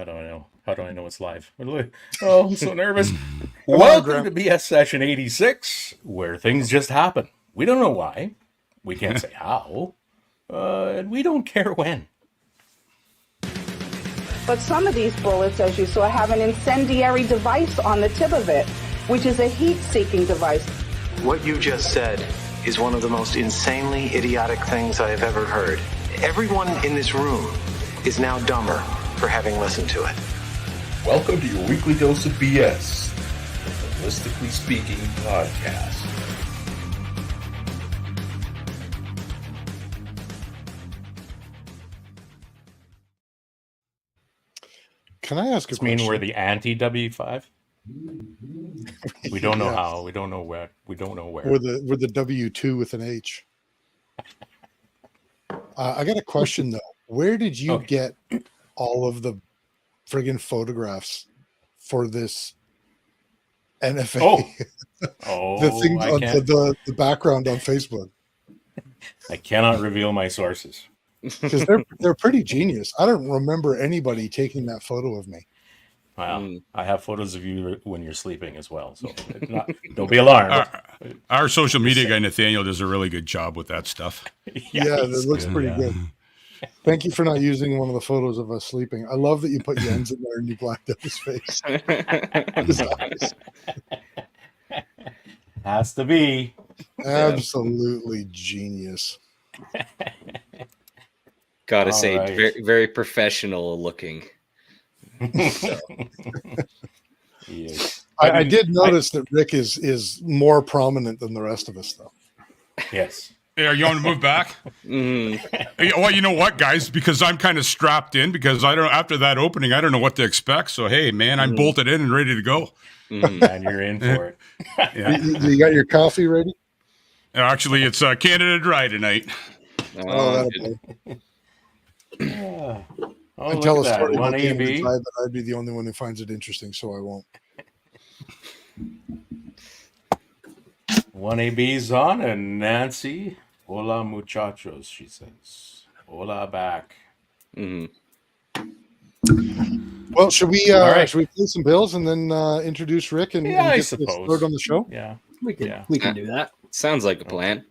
How do I know? How do I know it's live? Oh, I'm so nervous. Welcome to BS session 86, where things just happen. We don't know why. We can't say how. And we don't care when. But some of these bullets, as you saw, have an incendiary device on the tip of it, which is a heat-seeking device. What you just said is one of the most insanely idiotic things I have ever heard. Everyone in this room is now dumber for having listened to it. Welcome to your weekly dose of BS, the Holistically Speaking podcast. Can I ask a question? Mean we're the anti-W5? We don't know how. We don't know where. We don't know where. We're the W2 with an H. I got a question, though. Where did you get all of the friggin' photographs for this NFA? The thing on the background on Facebook. I cannot reveal my sources. Because they're pretty genius. I don't remember anybody taking that photo of me. Well, I have photos of you when you're sleeping as well, so don't be alarmed. Our social media guy Nathaniel does a really good job with that stuff. Yeah, it looks pretty good. Thank you for not using one of the photos of us sleeping. I love that you put Jens in there and you blacked out his face. His eyes. Has to be. Absolutely genius. Gotta say, very, very professional looking. So. Yes. I did notice that Rick is more prominent than the rest of us, though. Yes. Hey, are you want to move back? Well, you know what, guys? Because I'm kind of strapped in because I don't. After that opening, I don't know what to expect. So hey, man, I'm bolted in and ready to go. And you're in for it. Yeah. You got your coffee ready? Actually, it's Canada Dry tonight. I tell a story about Canada Dry, but I'd be the only one who finds it interesting, so I won't. 1AB's on, and Nancy, hola muchachos, she says. Hola back. Well, should we play some bills and then introduce Rick and I get suppose started on the show? Yeah, we can do that. Sounds like a plan.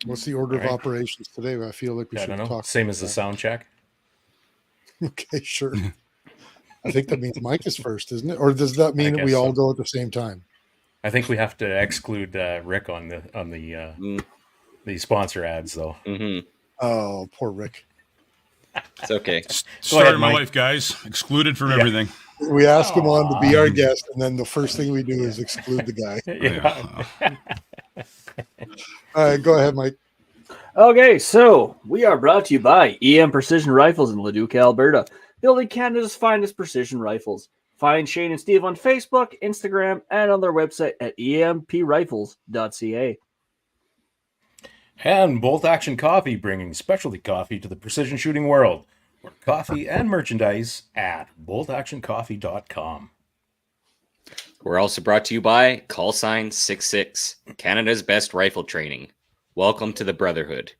What's the order of operations today? I feel like we should talk. Same as the sound check. Okay, sure. I think that means Mike is first, isn't it? Or does that mean that we all go at the same time? I think we have to exclude Rick on the sponsor ads, though. Oh, poor Rick. It's okay. Start of my life, guys. Excluded from everything. We ask him on to be our guest, and then the first thing we do is exclude the guy. All right, go ahead, Mike. Okay, so we are brought to you by EM Precision Rifles in Leduc, Alberta, building Canada's finest precision rifles. Find Shane and Steve on Facebook, Instagram, and on their website at emprifles.ca. And Bolt Action Coffee, bringing specialty coffee to the precision shooting world. For coffee and merchandise at boltactioncoffee.com. We're also brought to you by Callsign 66, Canada's best rifle training. Welcome to the Brotherhood.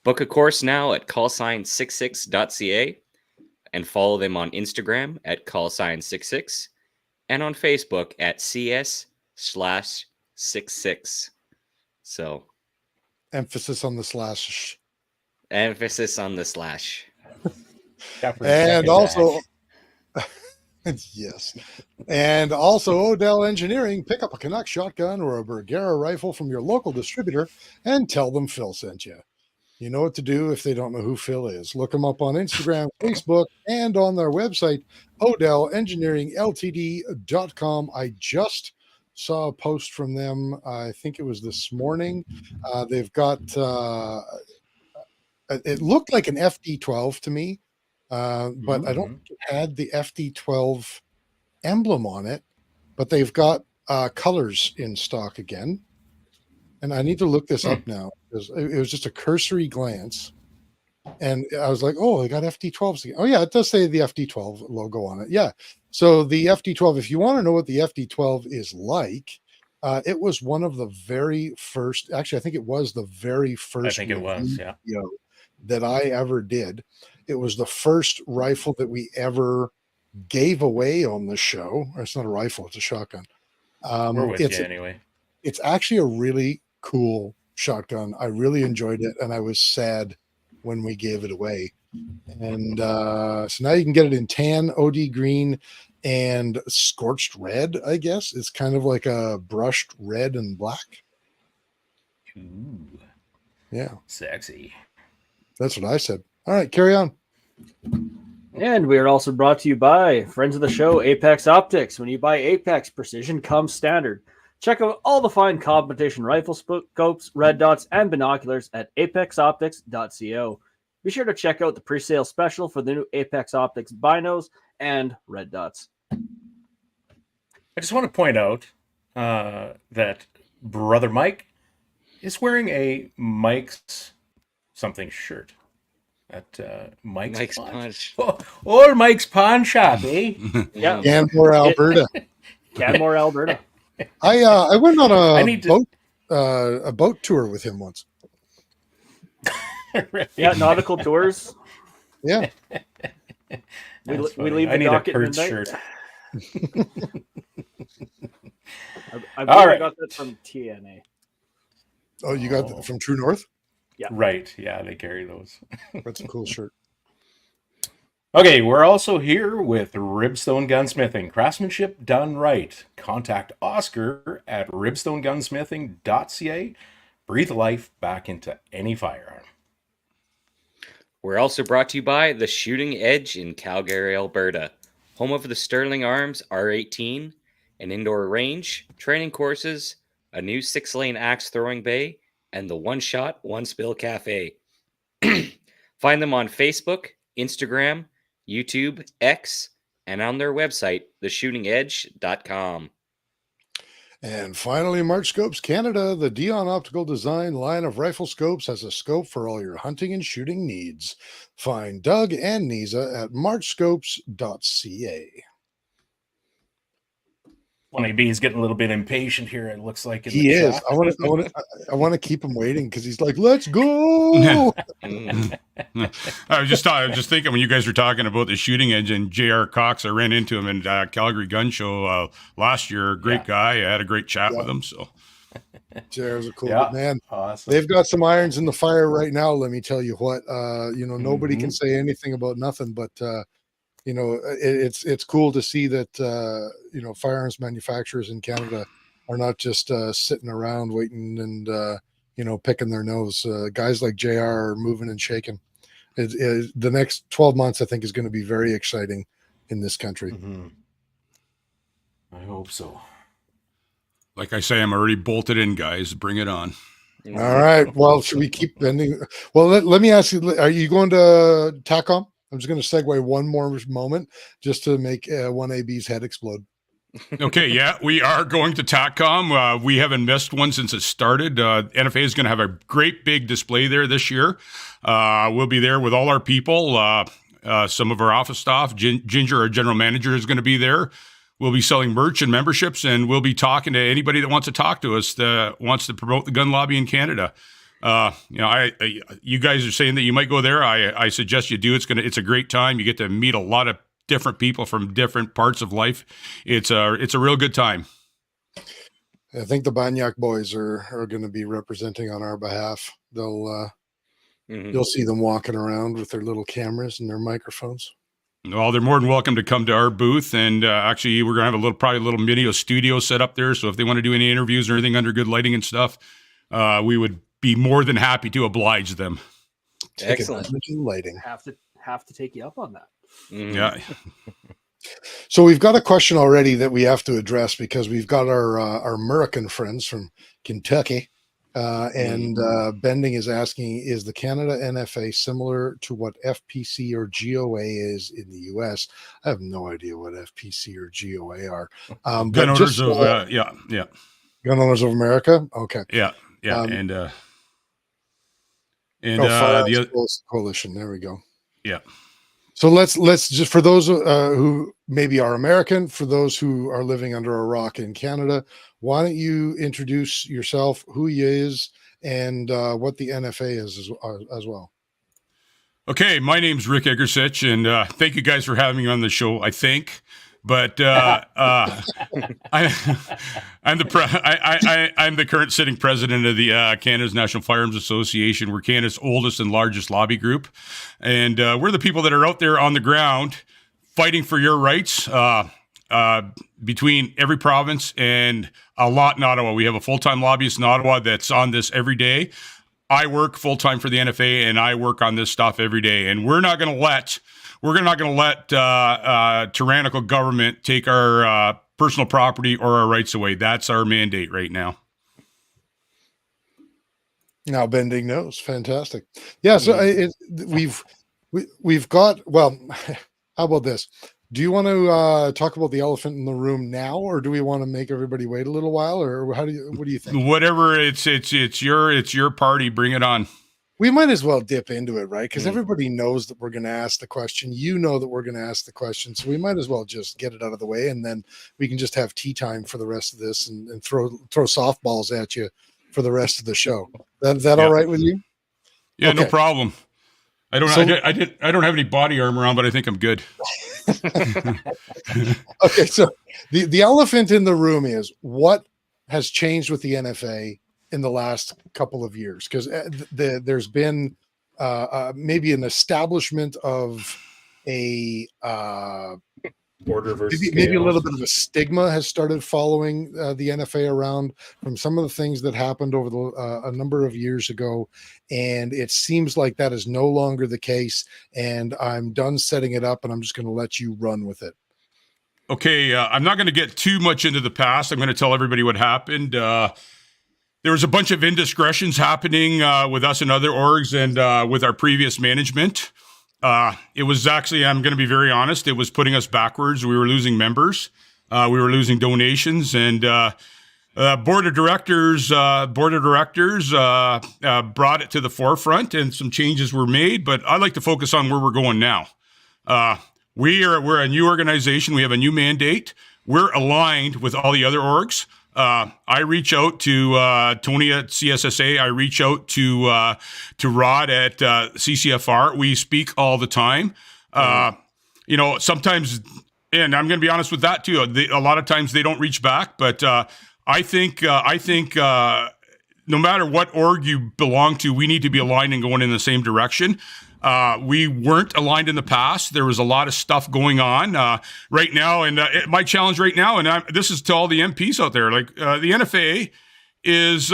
Book a course now at callsign66.ca and follow them on Instagram at callsign66 and on Facebook at cs/66. So, emphasis on the slash. Emphasis on the slash. And also, yes. And also, Odell Engineering. Pick up a Canuck shotgun or a Bergara rifle from your local distributor and tell them Phil sent you. You know what to do if they don't know who Phil is. Look them up on Instagram, Facebook, and on their website, OdellEngineeringLTD.com. I just saw a post from them. I think it was this morning. They've got, it looked like an FD12 to me. But I don't think it had the FD12 emblem on it, but they've got colors in stock again. And I need to look this up now because it was just a cursory glance. And I was like, oh, they got FD12s again. Oh, yeah, it does say the FD12 logo on it. Yeah. So the FD12, if you want to know what the FD12 is like, it was one of the very first, actually, I think it was the very first I think it was, video that I ever did. It was the first rifle that we ever gave away on the show. It's not a rifle; it's a shotgun. We're with It's you anyway. it's actually a really cool shotgun. I really enjoyed it, and I was sad when we gave it away. And so now you can get it in tan, OD green, and scorched red. I guess it's kind of like a brushed red and black. Ooh, Yeah, sexy. that's what I said. All right, carry on. And we are also brought to you by friends of the show, Apex Optics. When you buy Apex, precision comes standard. Check out all the fine competition rifle scopes, red dots, and binoculars at apexoptics.co. Be sure to check out the pre-sale special for the new Apex Optics binos and red dots. I just want to point out that Brother Mike is wearing a Mike's something shirt at Mike's Punch. Old Mike's Pawn Shop, eh? Yeah, Canmore, Alberta. Canmore, Alberta. I went on I a boat tour with him once. Yeah, nautical tours. Yeah, We That's funny. leave I the need a dock at Kurtz midnight. shirt. I believe All I right. got that from TNA. oh, you got that from True North? Right. Yeah, they carry those. That's a cool shirt. Okay, we're also here with Ribstone Gunsmithing. Craftsmanship done right. Contact Oscar at ribstonegunsmithing.ca. Breathe life back into any firearm. We're also brought to you by The Shooting Edge in Calgary, Alberta, home of the Sterling Arms R18, an indoor range, training courses, a new 6-lane axe throwing bay, and the One Shot, One Spill Cafe. Find them on Facebook, Instagram, YouTube, X, and on their website, theshootingedge.com. And finally, March Scopes Canada, the Dion Optical Design line of rifle scopes has a scope for all your hunting and shooting needs. Find Doug and Nisa at marchscopes.ca. 1AB is getting a little bit impatient here, it looks like. He is. I want to keep him waiting because he's like, let's go. Mm. I was just thinking when you guys were talking about the Shooting Edge and J.R. Cox, I ran into him in Calgary Gun Show last year. Great guy. I had a great chat with him. So JR's a cool Yeah. man. Awesome. They've got some irons in the fire right now. Let me tell you what, nobody can say anything about nothing, but it's cool to see that, firearms manufacturers in Canada are not just sitting around waiting and, picking their nose. Guys like JR are moving and shaking. The next 12 months, I think, is going to be very exciting in this country. Mhm. I hope so. like I say, I'm already bolted in, guys. Bring it on. All right. Well, should we keep bending? Well, let me ask you, are you going to Tacom? I'm just going to segue one more moment just to make 1AB's head explode. Okay, yeah, we are going to Tacom. We haven't missed one since it started. NFA is going to have a great big display there this year. We'll be there with all our people, some of our office staff. Ginger, our general manager, is going to be there. We'll be selling merch and memberships, and we'll be talking to anybody that wants to talk to us, that wants to promote the gun lobby in Canada. You guys are saying that you might go there. I suggest you do. It's a great time. You get to meet a lot of different people from different parts of life. It's a real good time. I think the Banyak boys are going to be representing on our behalf. You'll see them walking around with their little cameras and their microphones. Well, they're more than welcome to come to our booth, and actually, we're gonna have probably a little mini studio set up there. So if they want to do any interviews or anything under good lighting and stuff, we would be more than happy to oblige them. Excellent. Lighting. Have to take you up on that. Yeah. So we've got a question already that we have to address because we've got our American friends from Kentucky. And Bending is asking, is the Canada NFA similar to what FPC or GOA is in the US? I have no idea what FPC or GOA are. Gun owners of Gun Owners of America. Okay. Yeah. Firearms the other, Coalition. There we go. yeah. So let's just, for those who maybe are American, for those who are living under a rock in Canada, why don't you introduce yourself, who you is, and what the NFA is as well? Okay, my name's Rick Igercich, and thank you guys for having me on the show. I think, but I'm the current sitting president of the Canada's National Firearms Association. We're Canada's oldest and largest lobby group, and we're the people that are out there on the ground fighting for your rights. Between every province and a lot in Ottawa, we have a full-time lobbyist in Ottawa that's on this every day. I work full time for the NFA, and I work on this stuff every day. And we're not going to let tyrannical government take our personal property or our rights away. That's our mandate right now. Now bending nose, fantastic. Yeah, so we've got. Well, how about this? Do you want to talk about the elephant in the room now, or do we want to make everybody wait a little while, or what do you think? Whatever, it's your party. Bring it on. We might as well dip into it, right? Because everybody knows that we're going to ask the question. You know that we're going to ask the question, so we might as well just get it out of the way, and then we can just have tea time for the rest of this, and throw softballs at you for the rest of the show. That all right with you? Yeah, okay. No problem. I don't have any body armor on, but I think I'm good. Okay, so the elephant in the room is what has changed with the NFA in the last couple of years, because there's been maybe an establishment of a Border versus maybe a little bit of a stigma has started following the NFA around from some of the things that happened over a number of years ago, and it seems like that is no longer the case. And I'm done setting it up, and I'm just going to let you run with it. Okay, I'm not going to get too much into the past. I'm going to tell everybody what happened. There was a bunch of indiscretions happening with us and other orgs, and with our previous management. It was actually, I'm going to be very honest, it was putting us backwards. We were losing members. We were losing donations, and board of directors brought it to the forefront, and some changes were made, but I'd like to focus on where we're going now. We're a new organization. We have a new mandate. We're aligned with all the other orgs. I reach out to Tony at CSSA. I reach out to Rod at CCFR. We speak all the time. Sometimes, and I'm going to be honest with that too. A lot of times they don't reach back, but I think no matter what org you belong to, we need to be aligned and going in the same direction. We weren't aligned in the past. There was a lot of stuff going on right now, and my challenge right now, and this is to all the MPs out there, like the NFA is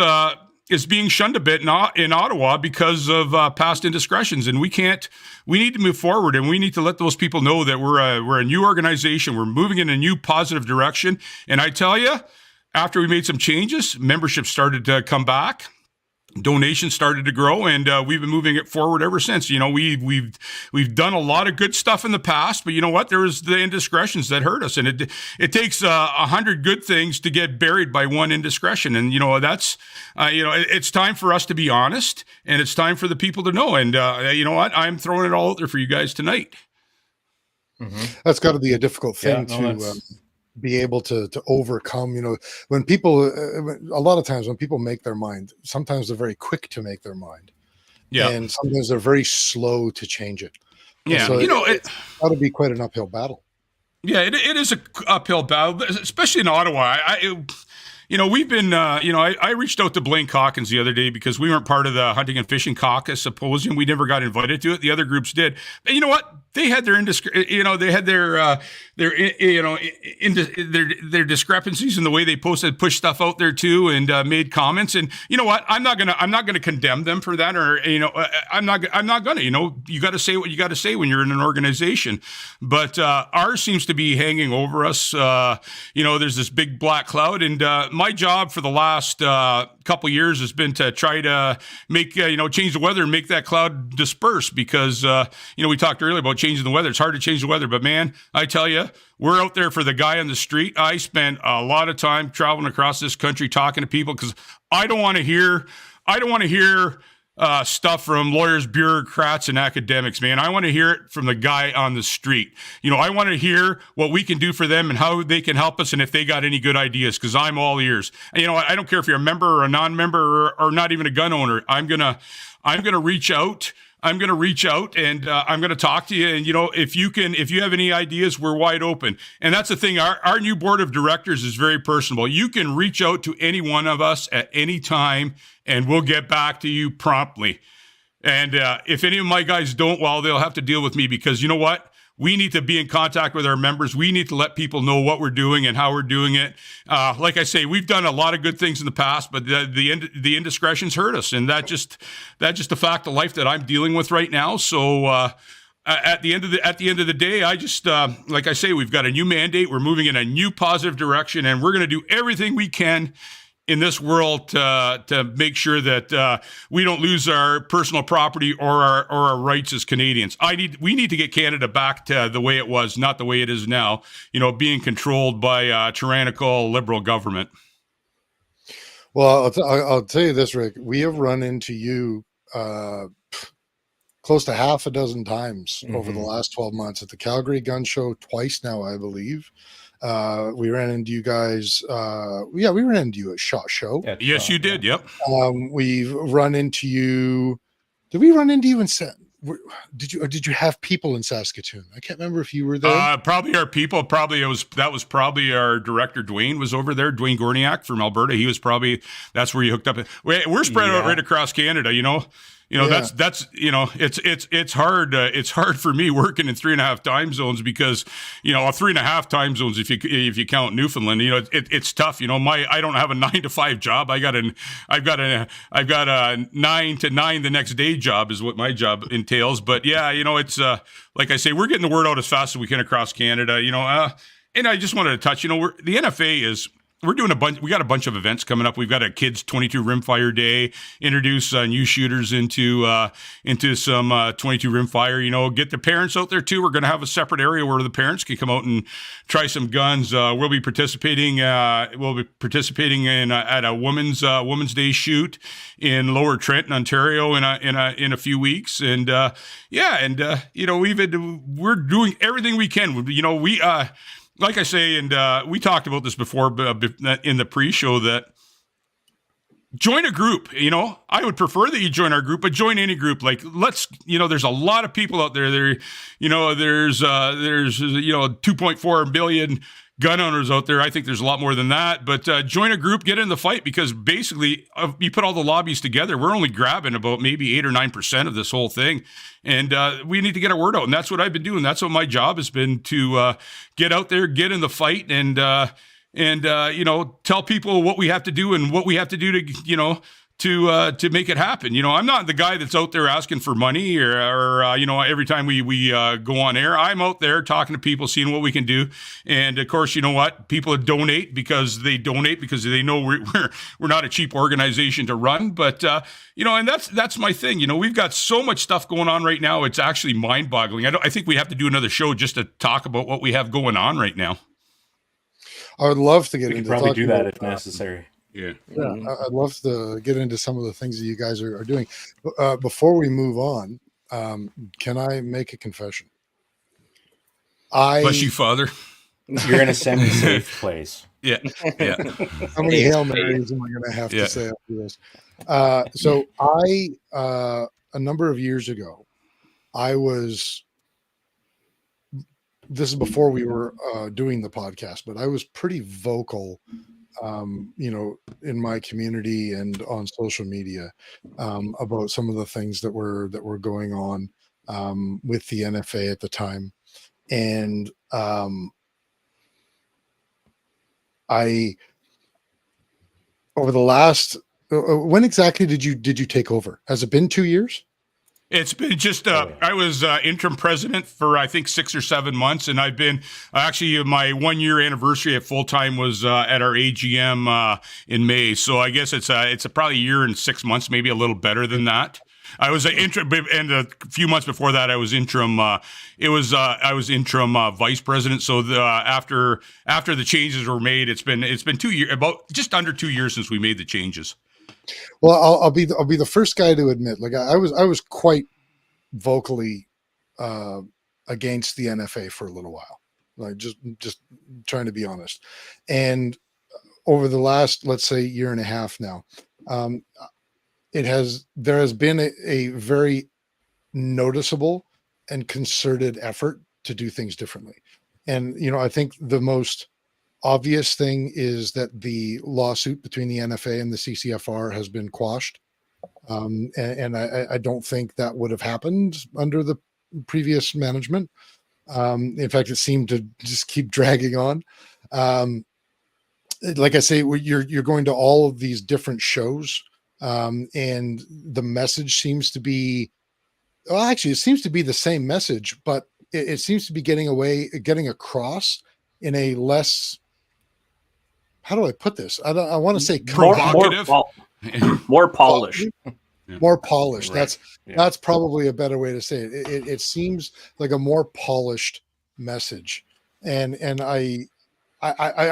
being shunned a bit in Ottawa because of past indiscretions, and we need to move forward, and we need to let those people know that we're a new organization. We're moving in a new positive direction, and I tell you, after we made some changes, membership started to come back. Donations started to grow, and we've been moving it forward ever since. We've done a lot of good stuff in the past, but you know what? There was the indiscretions that hurt us, and it takes 100 good things to get buried by one indiscretion. And that's it's time for us to be honest, and it's time for the people to know. And you know what? I'm throwing it all out there for you guys tonight. Mm-hmm. That's got to be a difficult thing to be able to overcome. When people a lot of times when people make their mind, sometimes they're very quick to make their mind, and sometimes they're very slow to change it. Yeah, so it's got to be quite an uphill battle. Yeah, it is a uphill battle, especially in Ottawa. We've been, I reached out to Blaine Calkins the other day because we weren't part of the Hunting and Fishing Caucus Symposium. We never got invited to it. The other groups did. And you know what? They had their their discrepancies in the way they pushed stuff out there too, and made comments. And you know what? I'm not gonna condemn them for that, or I'm not gonna. You got to say what you got to say when you're in an organization. But ours seems to be hanging over us. There's this big black cloud, and my job for the last couple of years has been to try to make change the weather and make that cloud disperse, because we talked earlier about changing the weather. It's hard to change the weather, but man, I tell you, we're out there for the guy on the street. I spent a lot of time traveling across this country talking to people, because I don't want to hear stuff from lawyers, bureaucrats, and academics, man. I want to hear it from the guy on the street. I want to hear what we can do for them and how they can help us, and if they got any good ideas, because I'm all ears. And, I don't care if you're a member or a non-member or not even a gun owner. I'm gonna reach out I'm going to reach out and I'm going to talk to you. And, if you have any ideas, we're wide open. And that's the thing. Our new board of directors is very personable. You can reach out to any one of us at any time and we'll get back to you promptly. And if any of my guys don't, well, they'll have to deal with me, because you know what? We need to be in contact with our members. We need to let people know what we're doing and how we're doing it. Like I say, we've done a lot of good things in the past, but the indiscretions hurt us, and that's just a fact of life that I'm dealing with right now. So at the end of the day, I just like I say, we've got a new mandate. We're moving in a new positive direction, and we're going to do everything we can in this world to make sure that we don't lose our personal property or our rights as Canadians. We need to get Canada back to the way it was, not the way it is now, being controlled by a tyrannical liberal government. Well, I'll tell you this, Rick. We have run into you close to half a dozen times over the last 12 months at the Calgary Gun Show, twice now, I believe. We ran into you guys. We ran into you at SHOT Show. Yes, you did. Yep. We've run into you. Did we run into you in did you have people in Saskatoon? I can't remember if you were there. Probably our people. Probably that was probably our director Dwayne was over there. Dwayne Gorniak from Alberta. He was that's where you hooked up. We're spread out right across Canada. That's it's hard. It's hard for me working in 3.5 time zones, because 3.5 time zones if you count Newfoundland. It's tough. I don't have a 9 to 5 job. I've got a 9 to 9 the next day job is what my job entails. But it's like I say, we're getting the word out as fast as we can across Canada. And I just wanted to touch. The NFA is. We're doing we got a bunch of events coming up. We've got a kids 22 rimfire day, introduce new shooters into some 22 rimfire, get the parents out there too. We're going to have a separate area where the parents can come out and try some guns. We'll be participating in at a women's day shoot in Lower Trenton, Ontario in a few weeks. And we're doing everything we can. Like I say, and we talked about this before in the pre-show, that join a group. I would prefer that you join our group, but join any group. Like, there's a lot of people out there. There's 2.4 billion gun owners out there. I think there's a lot more than that, but join a group, get in the fight, because basically you put all the lobbies together, we're only grabbing about maybe 8 or 9% of this whole thing. And we need to get our word out. And that's what I've been doing. That's what my job has been, to get out there, get in the fight, and tell people what we have to do and what we have to do to make it happen. I'm not the guy that's out there asking for money or every time we go on air. I'm out there talking to people, seeing what we can do. And of course, people donate because they know we're not a cheap organization to run. But and that's my thing. We've got so much stuff going on right now. It's actually mind-boggling. I think we have to do another show just to talk about what we have going on right now. I would love to get into. We could probably do that if necessary. Yeah, I'd love to get into some of the things that you guys are doing. Before we move on, can I make a confession? Bless you, Father. You're in a semi-safe place. Yeah. How many Hail Marys am I going to have to say after this? So a number of years ago, this is before we were doing the podcast, but I was pretty vocal in my community and on social media about some of the things that were going on with the NFA at the time. And I, over the last, when exactly did you take over? Has it been 2 years? It's been just, I was interim president for, I think, 6 or 7 months. And I've been, actually, my 1 year anniversary at full time was at our AGM in May. So I guess it's probably a year and 6 months, maybe a little better than that. I was an interim, and a few months before that, I was interim. I was interim vice president. So after the changes were made, it's been 2 years, about just under 2 years since we made the changes. Well, I'll be the first guy to admit, like I was quite vocally against the NFA for a little while, like just trying to be honest. And over the last, let's say, year and a half now, there has been a very noticeable and concerted effort to do things differently. And, you know, I think the most obvious thing is that the lawsuit between the NFA and the CCFR has been quashed. And I don't think that would have happened under the previous management. In fact, it seemed to just keep dragging on. Like I say, you're going to all of these different shows, and the message seems to be, well, actually, it seems to be the same message, but it seems to be getting across in a less, how do I put this? I want to say provocative, more polished. More polished. Right. That's probably a better way to say it. It seems like a more polished message, and I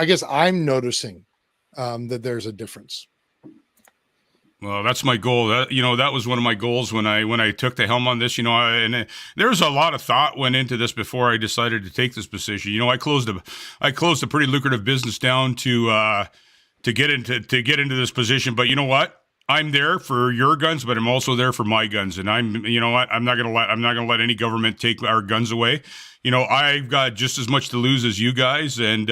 guess I'm noticing that there's a difference. Well, that's my goal. That was one of my goals when I took the helm on this. And there's a lot of thought went into this before I decided to take this position. I closed a pretty lucrative business down to get into this position. But you know what? I'm there for your guns, but I'm also there for my guns. And I'm not gonna let any government take our guns away. I've got just as much to lose as you guys. And,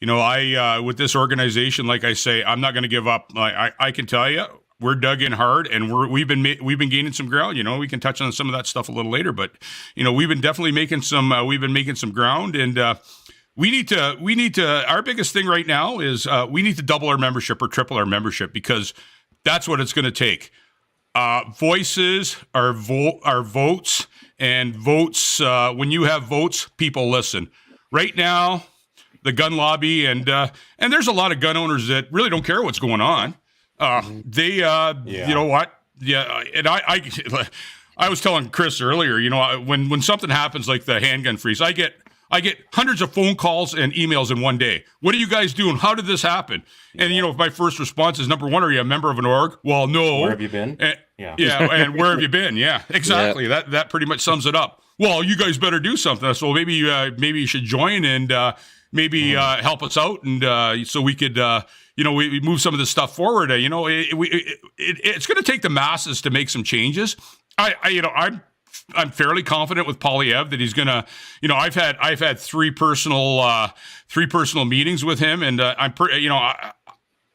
with this organization, like I say, I'm not going to give up. I can tell you, we're dug in hard, and we've been gaining some ground. We can touch on some of that stuff a little later, but we've been definitely making some ground, and we need to. Our biggest thing right now is we need to double our membership or triple our membership, because that's what it's going to take. Voices are votes, and votes. When you have votes, people listen. Right now, the gun lobby and there's a lot of gun owners that really don't care what's going on. You know what? Yeah, and I was telling Chris earlier. When something happens like the handgun freeze, I get hundreds of phone calls and emails in one day. What are you guys doing? How did this happen? And my first response is, number one, are you a member of an org? Well, no. Where have you been? And where have you been? Yeah, exactly. Yeah. That pretty much sums it up. Well, you guys better do something. So maybe you should join and maybe help us out, and so we could we move some of this stuff forward. It's going to take the masses to make some changes. I'm fairly confident with Polyev that he's gonna. I've had three personal meetings with him, and I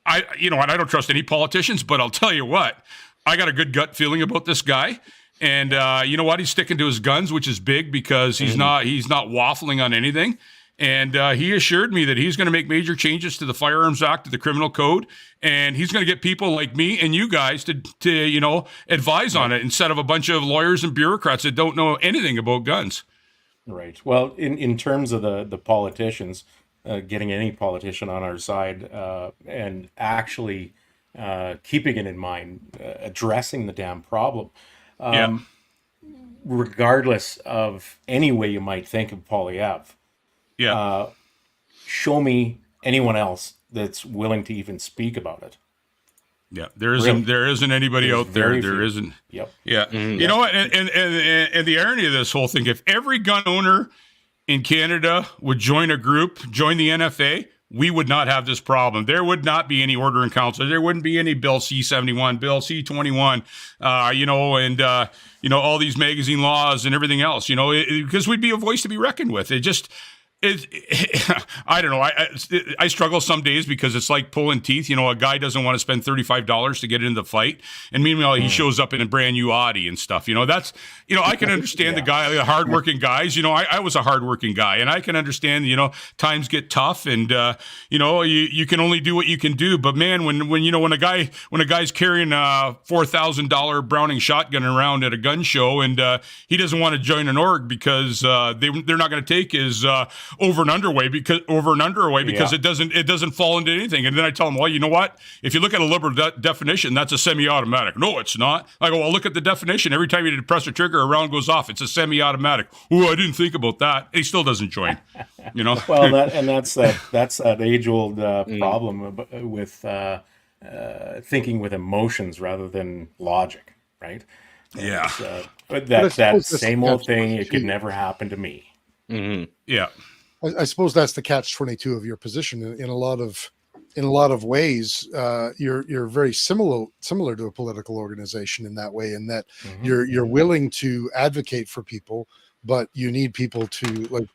don't trust any politicians, but I'll tell you what, I got a good gut feeling about this guy, and you know what, he's sticking to his guns, which is big, because he's not waffling on anything. And he assured me that he's going to make major changes to the Firearms Act, to the criminal code, and he's going to get people like me and you guys to advise on it, instead of a bunch of lawyers and bureaucrats that don't know anything about guns. Right. Well, in terms of the politicians, getting any politician on our side and actually keeping it in mind, addressing the damn problem, regardless of any way you might think of Polyev. Yeah. Show me anyone else that's willing to even speak about it. Yeah, there isn't anybody out there. There isn't. Yep. Yeah. Mm-hmm. You know what? And the irony of this whole thing, if every gun owner in Canada would join the NFA, we would not have this problem. There would not be any order in council. There wouldn't be any Bill C-71, Bill C-21, and all these magazine laws and everything else, because we'd be a voice to be reckoned with. I don't know. I struggle some days, because it's like pulling teeth. A guy doesn't want to spend $35 to get into the fight, and meanwhile he shows up in a brand new Audi and stuff. That's I can understand the hardworking guys. I was a hardworking guy, and I can understand. Times get tough, and you can only do what you can do. But man, when a guy's carrying a $4,000 Browning shotgun around at a gun show, and he doesn't want to join an org because they're not going to take his over and underway because it doesn't fall into anything. And then I tell them, well, you know what? If you look at a liberal definition, that's a semi-automatic. No, it's not. I go, well, look at the definition. Every time you press a trigger, a round goes off. It's a semi-automatic. Oh, I didn't think about that. He still doesn't join. Well, that's that age-old problem with thinking with emotions rather than logic, right? Yeah. But that same old thing. It could never happen to me. Mm-hmm. Yeah. I suppose that's the catch-22 of your position in a lot of in a lot of ways, you're very similar to a political organization in that way, in that you're willing to advocate for people, but you need people to, like,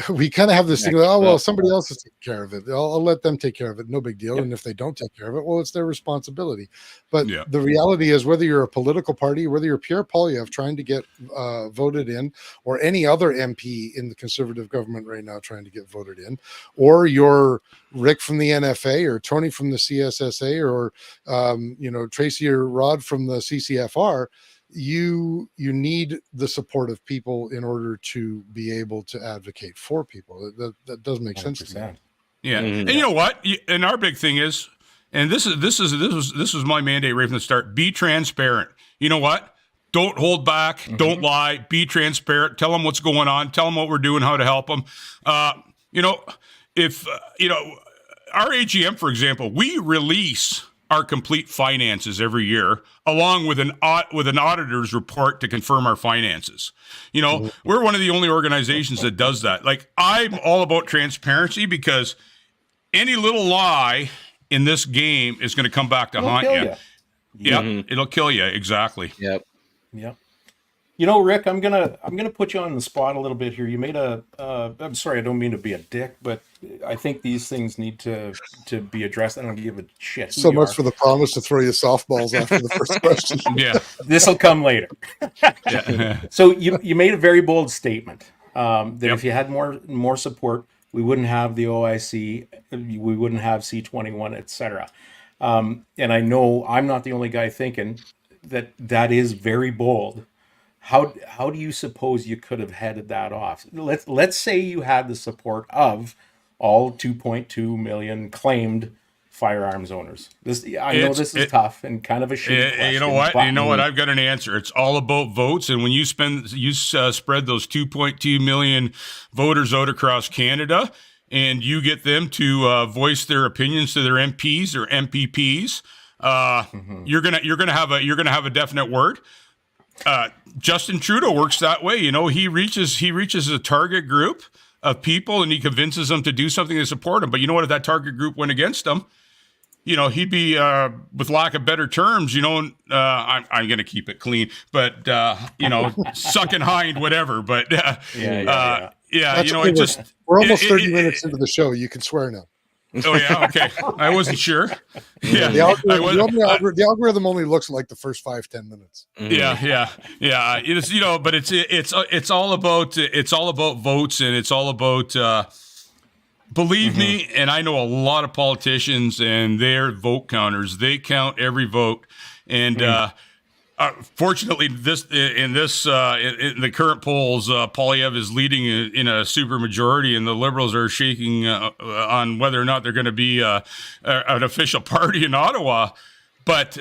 we kind of have this thing, oh, well, somebody else is taking care of it. I'll let them take care of it. No big deal. And if they don't take care of it, well, it's their responsibility. But the reality is, whether you're a political party, whether you're Pierre Poilievre trying to get voted in, or any other MP in the Conservative government right now trying to get voted in, or you're Rick from the NFA, or Tony from the CSSA, or Tracy or Rod from the CCFR, you need the support of people in order to be able to advocate for people. That does make 100%. Sense to me. Yeah. And you know what? And our big thing is, and this was my mandate right from the start, be transparent. You know what? Don't hold back. Don't lie. Be transparent. Tell them what's going on. Tell them what we're doing, how to help them. If our AGM, for example, we release our complete finances every year, along with an auditor's report to confirm our finances. We're one of the only organizations that does that. Like, I'm all about transparency, because any little lie in this game is going to come back to haunt you. Yep, it'll kill you. Exactly. Yep. Rick, I'm gonna put you on the spot a little bit here. You made I'm sorry, I don't mean to be a dick, but I think these things need to be addressed. I don't give a shit. So much for the promise to throw you softballs after the first question. Yeah, this will come later. So you made a very bold statement that if you had more support, we wouldn't have the OIC, we wouldn't have C21, etc. And I know I'm not the only guy thinking that is very bold. How do you suppose you could have headed that off? Let's say you had the support of all 2.2 million claimed firearms owners. I know this is tough and kind of a shitty question. You know what? I've got an answer. It's all about votes. And when you spread those 2.2 million voters out across Canada, and you get them to voice their opinions to their MPs or MPPs, you're gonna have a definite word. Justin Trudeau works that way. He reaches a target group of people, and he convinces them to do something to support him. But you know what? If that target group went against him, he'd be, with lack of better terms, I'm going to keep it clean, but sucking hind, whatever. But we're almost 30 minutes into the show. You can swear now. Oh yeah, okay. I wasn't sure. Yeah, the algorithm only looks like the first 5-10 minutes. Yeah. It's but it's all about votes, and it's all about believe me. And I know a lot of politicians, and their vote counters. They count every vote, and fortunately, in the current polls, Poilievre is leading in a super majority, and the Liberals are shaking on whether or not they're going to be an official party in Ottawa. But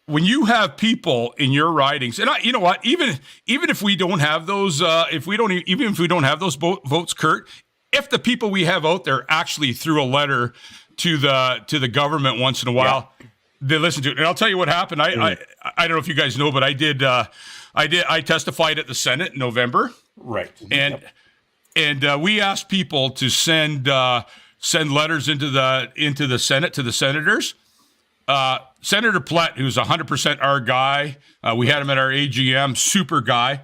when you have people in your ridings, and you know what, even if we don't have those, if we don't have those votes, Kurt, if the people we have out there actually threw a letter to the government once in a while. Yeah. They listen to it, and I'll tell you what happened. I don't know if you guys know, but I testified at the Senate in November, right? And we asked people to send letters into the Senate to the senators. Senator Plett, who's 100% our guy, we had him at our AGM, super guy.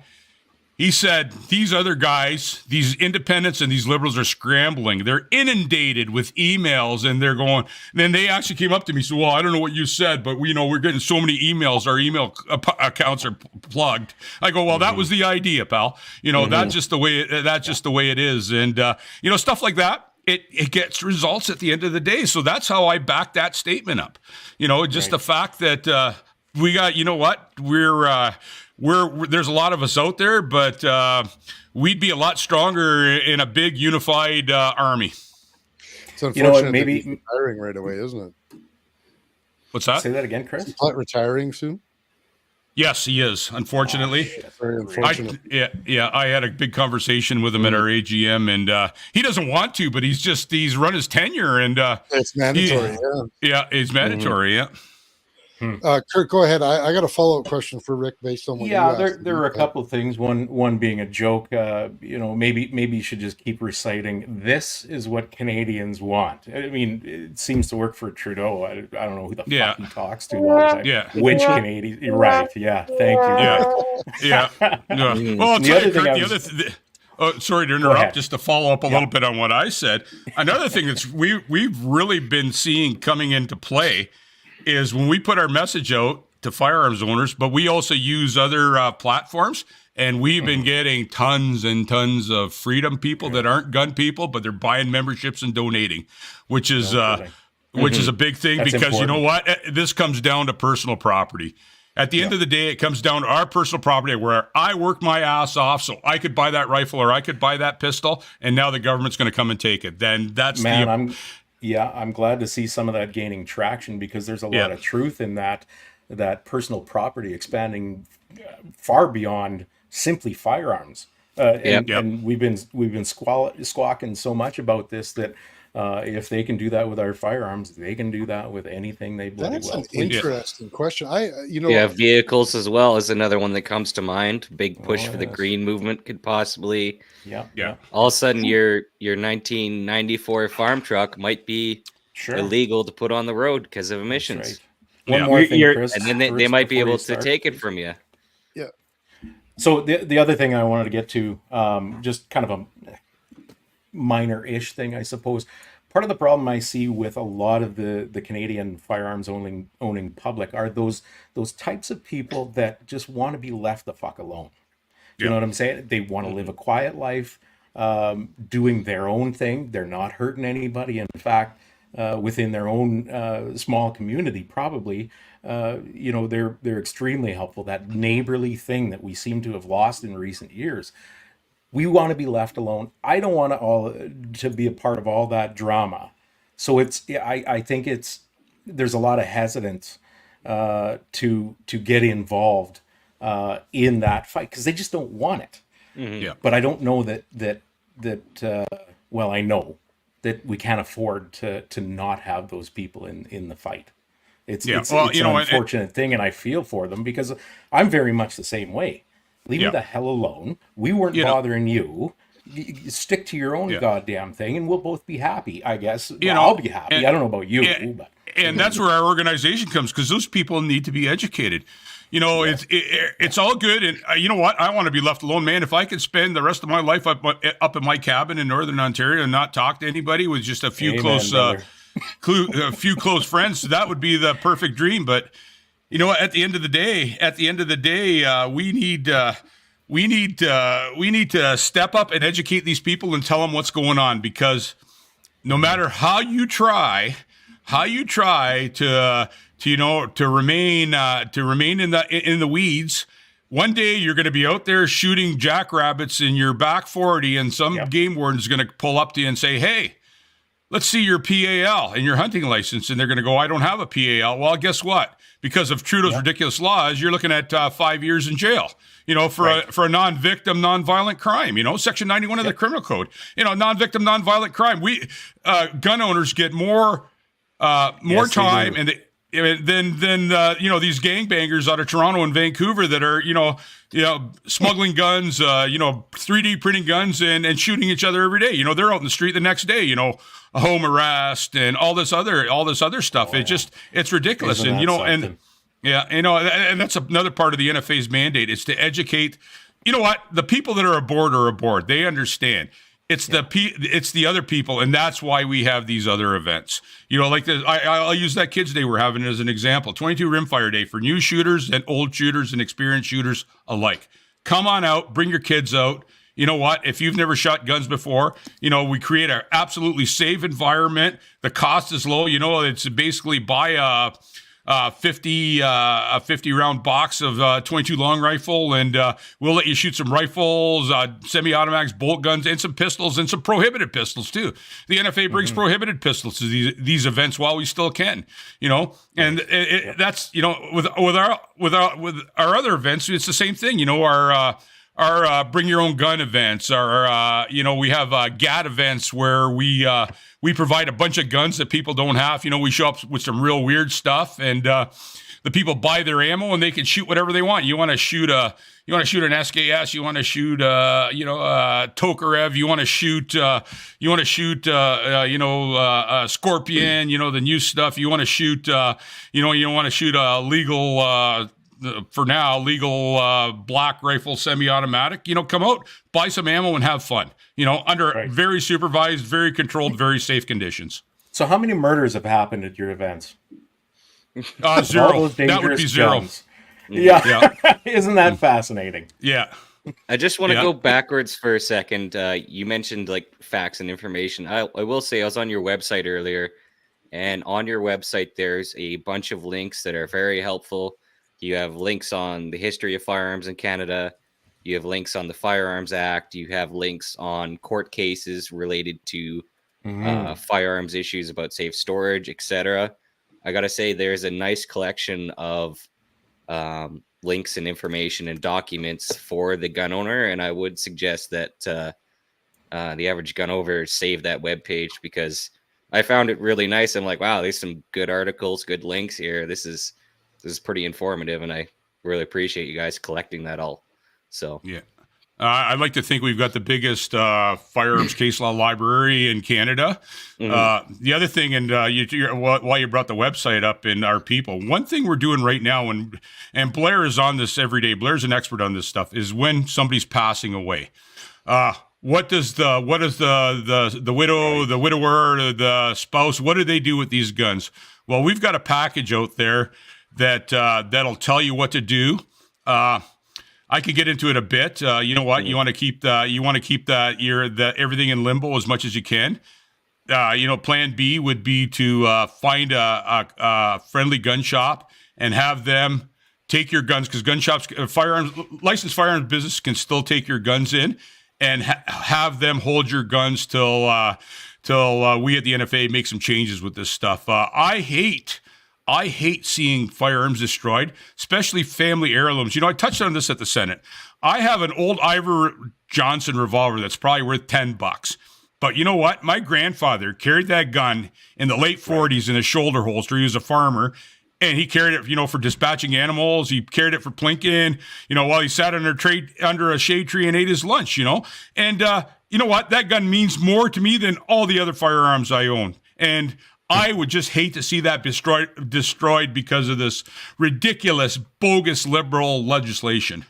He said, these other guys, these independents and these Liberals are scrambling. They're inundated with emails, and they're going. Then they actually came up to me and said, well, I don't know what you said, but we're getting so many emails. Our email accounts are plugged. I go, well, that was the idea, pal. That's just the way it is. And, stuff like that. It gets results at the end of the day. So that's how I back that statement up. The fact that we got, there's a lot of us out there, but we'd be a lot stronger in a big unified army. It's unfortunate maybe he's retiring right away, isn't it? What's that? Say that again, Chris. Is Plett retiring soon? Yes, he is. Unfortunately, very unfortunate. I had a big conversation with him at our AGM, and he doesn't want to, but he's run his tenure, and it's mandatory. It's mandatory. Yeah. Kurt, go ahead. I got a follow-up question for Rick based on what you asked. There are a couple of things. One being a joke. Maybe you should just keep reciting. This is what Canadians want. I mean, it seems to work for Trudeau. I don't know who the fuck he talks to all the time. Yeah. Which Canadian? You're right. Yeah. Thank you. Yeah. Well, sorry to interrupt. Just to follow up a little bit on what I said. Another thing that's we've really been seeing coming into play is when we put our message out to firearms owners, but we also use other platforms, and we've been getting tons and tons of freedom people that aren't gun people, but they're buying memberships and donating, which is a big thing. That's because important. You know what? This comes down to personal property. At the end of the day, it comes down to our personal property where I work my ass off so I could buy that rifle or I could buy that pistol, and now the government's going to come and take it. Then that's I'm glad to see some of that gaining traction, because there's a lot of truth in that personal property expanding far beyond simply firearms. And we've been squawking so much about this that if they can do that with our firearms, they can do that with anything they bloody well. That's an interesting question. Vehicles as well is another one that comes to mind. Big push for the green movement could possibly. All of a sudden, your 1994 farm truck might be illegal to put on the road because of emissions. Right. One more thing, Chris, and then they might be able to take it from you. Yeah. So the other thing I wanted to get to, just kind of a minor-ish thing, I suppose. Part of the problem I see with a lot of the Canadian firearms owning public are those types of people that just want to be left the fuck alone. You know what I'm saying? They want to live a quiet life, doing their own thing. They're not hurting anybody. In fact, within their own small community, probably, they're extremely helpful. That neighborly thing that we seem to have lost in recent years. We want to be left alone. I don't want to be a part of all that drama. So I think there's a lot of hesitance to get involved in that fight because they just don't want it. Mm-hmm. Yeah. But I don't know I know that we can't afford to not have those people in the fight. It's an unfortunate thing, and I feel for them because I'm very much the same way. Leave me the hell alone. We weren't bothering you. You stick to your own goddamn thing, and we'll both be happy, I guess. I'll be happy. I don't know about you. And that's where our organization comes, because those people need to be educated. It's all good. And you know what? I want to be left alone, man. If I could spend the rest of my life up in my cabin in Northern Ontario and not talk to anybody with just a few close friends, that would be the perfect dream. But you know what? At the end of the day, we need to step up and educate these people and tell them what's going on, because no matter how you try to remain in the weeds, one day you're going to be out there shooting jackrabbits in your back 40, and some game warden is going to pull up to you and say, "Hey, let's see your PAL and your hunting license." And they're going to go, "I don't have a PAL." Well, guess what? Because of Trudeau's ridiculous laws, you're looking at 5 years in jail, for a non-victim, non-violent crime, Section 91 of the Criminal Code, non-victim, non-violent crime. We gun owners get more time and than these gangbangers out of Toronto and Vancouver that are, smuggling guns, 3D printing guns and shooting each other every day. They're out in the street the next day, a home arrest and all this other stuff. It's ridiculous. And that's another part of the NFA's mandate is to educate. You know what? The people that are aboard. They understand. It's the other people, and that's why we have these other events. Like this, I'll use that Kids Day we're having as an example. 22 Rimfire Day for new shooters and old shooters and experienced shooters alike. Come on out, bring your kids out. You know what? If you've never shot guns before, we create an absolutely safe environment. The cost is low. It's basically buy a 50 round box of 22 long rifle, and we'll let you shoot some rifles, semi-automatics, bolt guns, and some pistols, and some prohibited pistols too. The NFA brings prohibited pistols to these events while we still can, and that's with our other events, it's the same thing. our bring your own gun events. Our we have GAT events where we provide a bunch of guns that people don't have. We show up with some real weird stuff, and the people buy their ammo and they can shoot whatever they want. You want to shoot an SKS, you want to shoot Tokarev, you want to shoot Scorpion, the new stuff. You want to shoot you want to shoot a legal for now legal black rifle semi-automatic. Come out, buy some ammo and have fun. Under very supervised, very controlled, very safe conditions. So how many murders have happened at your events? Zero. That would be zero. Guns. Yeah. Isn't that fascinating? Yeah. I just want to go backwards for a second. You mentioned like facts and information. I will say I was on your website earlier, and on your website there's a bunch of links that are very helpful. You have links on the history of firearms in Canada. You have links on the Firearms Act. You have links on court cases related to firearms issues about safe storage, etc. I got to say, there's a nice collection of links and information and documents for the gun owner. And I would suggest that the average gun owner save that webpage, because I found it really nice. I'm like, wow, there's some good articles, good links here. This is pretty informative. And I really appreciate you guys collecting that all. So, yeah. I'd like to think we've got the biggest firearms case law library in Canada. The other thing, and while you brought the website up and our people, one thing we're doing right now, and Blair is on this every day. Blair's an expert on this stuff. Is when somebody's passing away. What does the widow, the widower, the spouse? What do they do with these guns? Well, we've got a package out there that'll tell you what to do. I could get into it a bit. You know what? You want to keep that everything in limbo as much as you can. Plan B would be to find a friendly gun shop and have them take your guns, because gun shops, licensed firearms business can still take your guns in and have them hold your guns till we at the NFA make some changes with this stuff. I hate seeing firearms destroyed, especially family heirlooms. I touched on this at the Senate. I have an old Ivor Johnson revolver that's probably worth $10. But you know what? My grandfather carried that gun in the late 40s in a shoulder holster. He was a farmer, and he carried it, for dispatching animals. He carried it for plinking, while he sat under a shade tree and ate his lunch, And you know what? That gun means more to me than all the other firearms I own. And I would just hate to see that destroyed because of this ridiculous, bogus liberal legislation.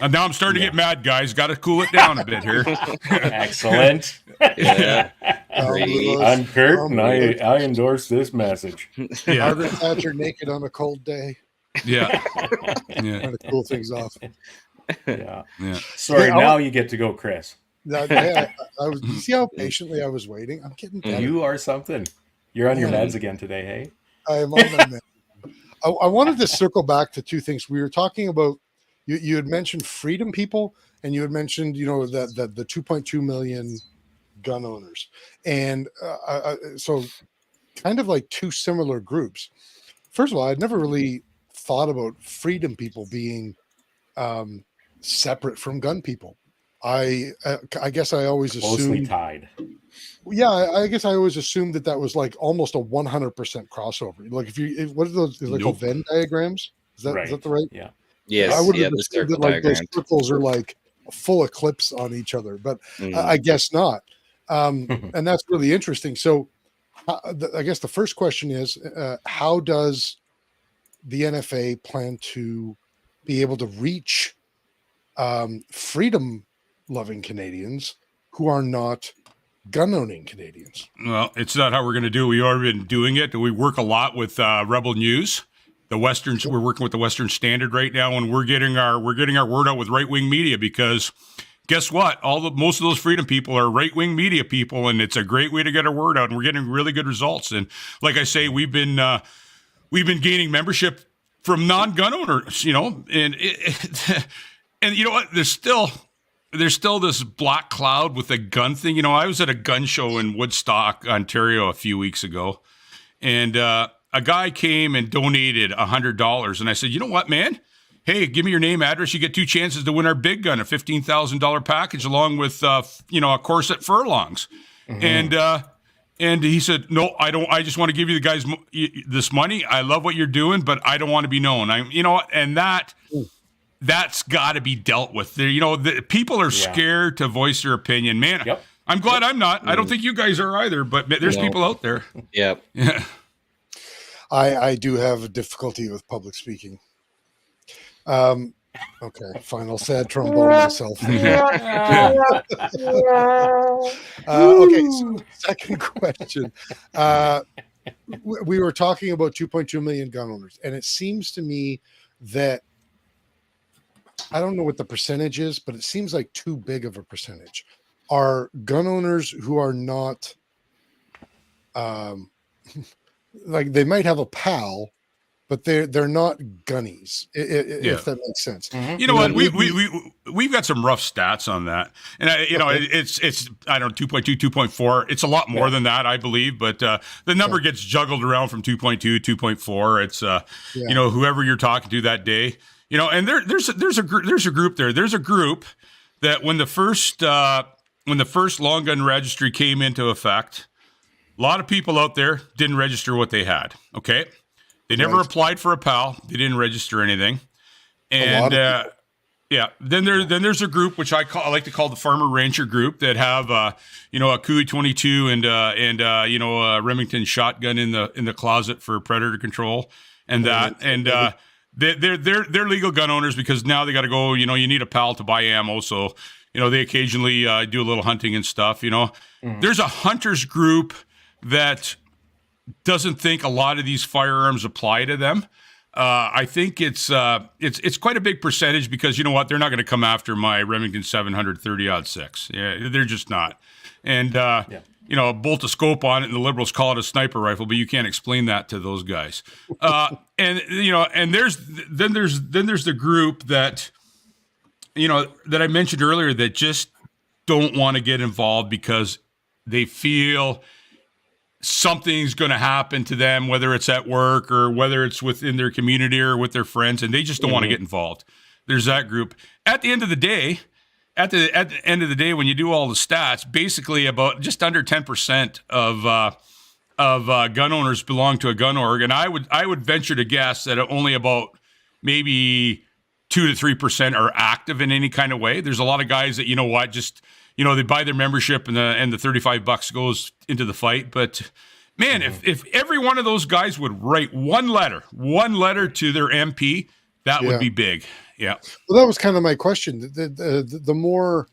And now I'm starting to get mad, guys. Got to cool it down a bit here. Excellent. Yeah. I'm Kurt, and I endorse this message. Yeah. Margaret Thatcher naked on a cold day. Yeah. Trying to cool things off. Yeah. Sorry, now you get to go, Chris. I was. You see how patiently I was waiting? I'm getting better. You are something. You're on your meds again today, hey? I am on my meds. I wanted to circle back to two things. We were talking about, you had mentioned freedom people, and you had mentioned, that the 2.2 million gun owners. And so kind of like two similar groups. First of all, I'd never really thought about freedom people being separate from gun people. I guess I always assumed closely tied. Yeah, I guess I always assumed that was like almost a 100% crossover. Like what are those? Is it called Venn diagrams? Is that the right? Yeah. Yes. I would have the assumed that like those circles are like full eclipse on each other, but I guess not. And that's really interesting. So I guess the first question is, how does the NFA plan to be able to reach freedom-loving Canadians who are not gun-owning Canadians? Well, it's not how we're going to do it. We've already been doing it. We work a lot with Rebel News. We're working with the Western Standard right now, and we're getting our word out with right-wing media, because guess what? Most of those freedom people are right-wing media people, and it's a great way to get our word out, and we're getting really good results. And like I say, we've been gaining membership from non-gun owners, and and you know what? There's still this black cloud with the gun thing. I was at a gun show in Woodstock, Ontario a few weeks ago, and a guy came and donated $100. And I said, you know what, man? hey, give me your name, address. You get 2 chances to win our big gun, a $15,000 package along with, a course at furlongs. And he said, no, I don't. I just want to give you the guys this money. I love what you're doing, but I don't want to be known. And that's got to be dealt with. The people are scared to voice their opinion, man. Yep. I'm glad I'm not. I don't think you guys are either, but there's people out there. Yep. Yeah. I do have a difficulty with public speaking. Okay, fine. I'll sad trombone myself. Okay, so second question. We were talking about 2.2 million gun owners, and it seems to me that I don't know what the percentage is, but it seems like too big of a percentage are gun owners who are not like they might have a pal, but they're not gunnies, if that makes sense. You know what? We've got some rough stats on that, and it's I don't know 2.2, 2.4. It's a lot more than that, I believe, but the number gets juggled around from 2.2, 2.4. It's whoever you're talking to that day, and there's a group there. There's a group that when the first long gun registry came into effect, a lot of people out there didn't register what they had. Okay. They never applied for a PAL. They didn't register anything. And then there's a group which I like to call the farmer rancher group that have a Cooey 22 and a Remington shotgun in the closet for predator control and that. And they're legal gun owners because now they got to go. You need a PAL to buy ammo, so they occasionally do a little hunting and stuff. There's a hunters group that doesn't think a lot of these firearms apply to them. I think it's quite a big percentage because you know what? They're not going to come after my Remington 730-06. Yeah, they're just not. And bolt a scope on it, and the liberals call it a sniper rifle, but you can't explain that to those guys. And there's the group that that I mentioned earlier that just don't want to get involved because they feel something's going to happen to them, whether it's at work or whether it's within their community or with their friends, and they just don't want to get involved. There's that group. At the end of the day, when you do all the stats, basically about just under 10% of gun owners belong to a gun org, and I would venture to guess that only about maybe 2 to 3% are active in any kind of way. There's a lot of guys that they buy their membership and the $35 goes into the fight. But man, if every one of those guys would write one letter to their MP, that would be big. Yeah. Well, that was kind of my question. The more,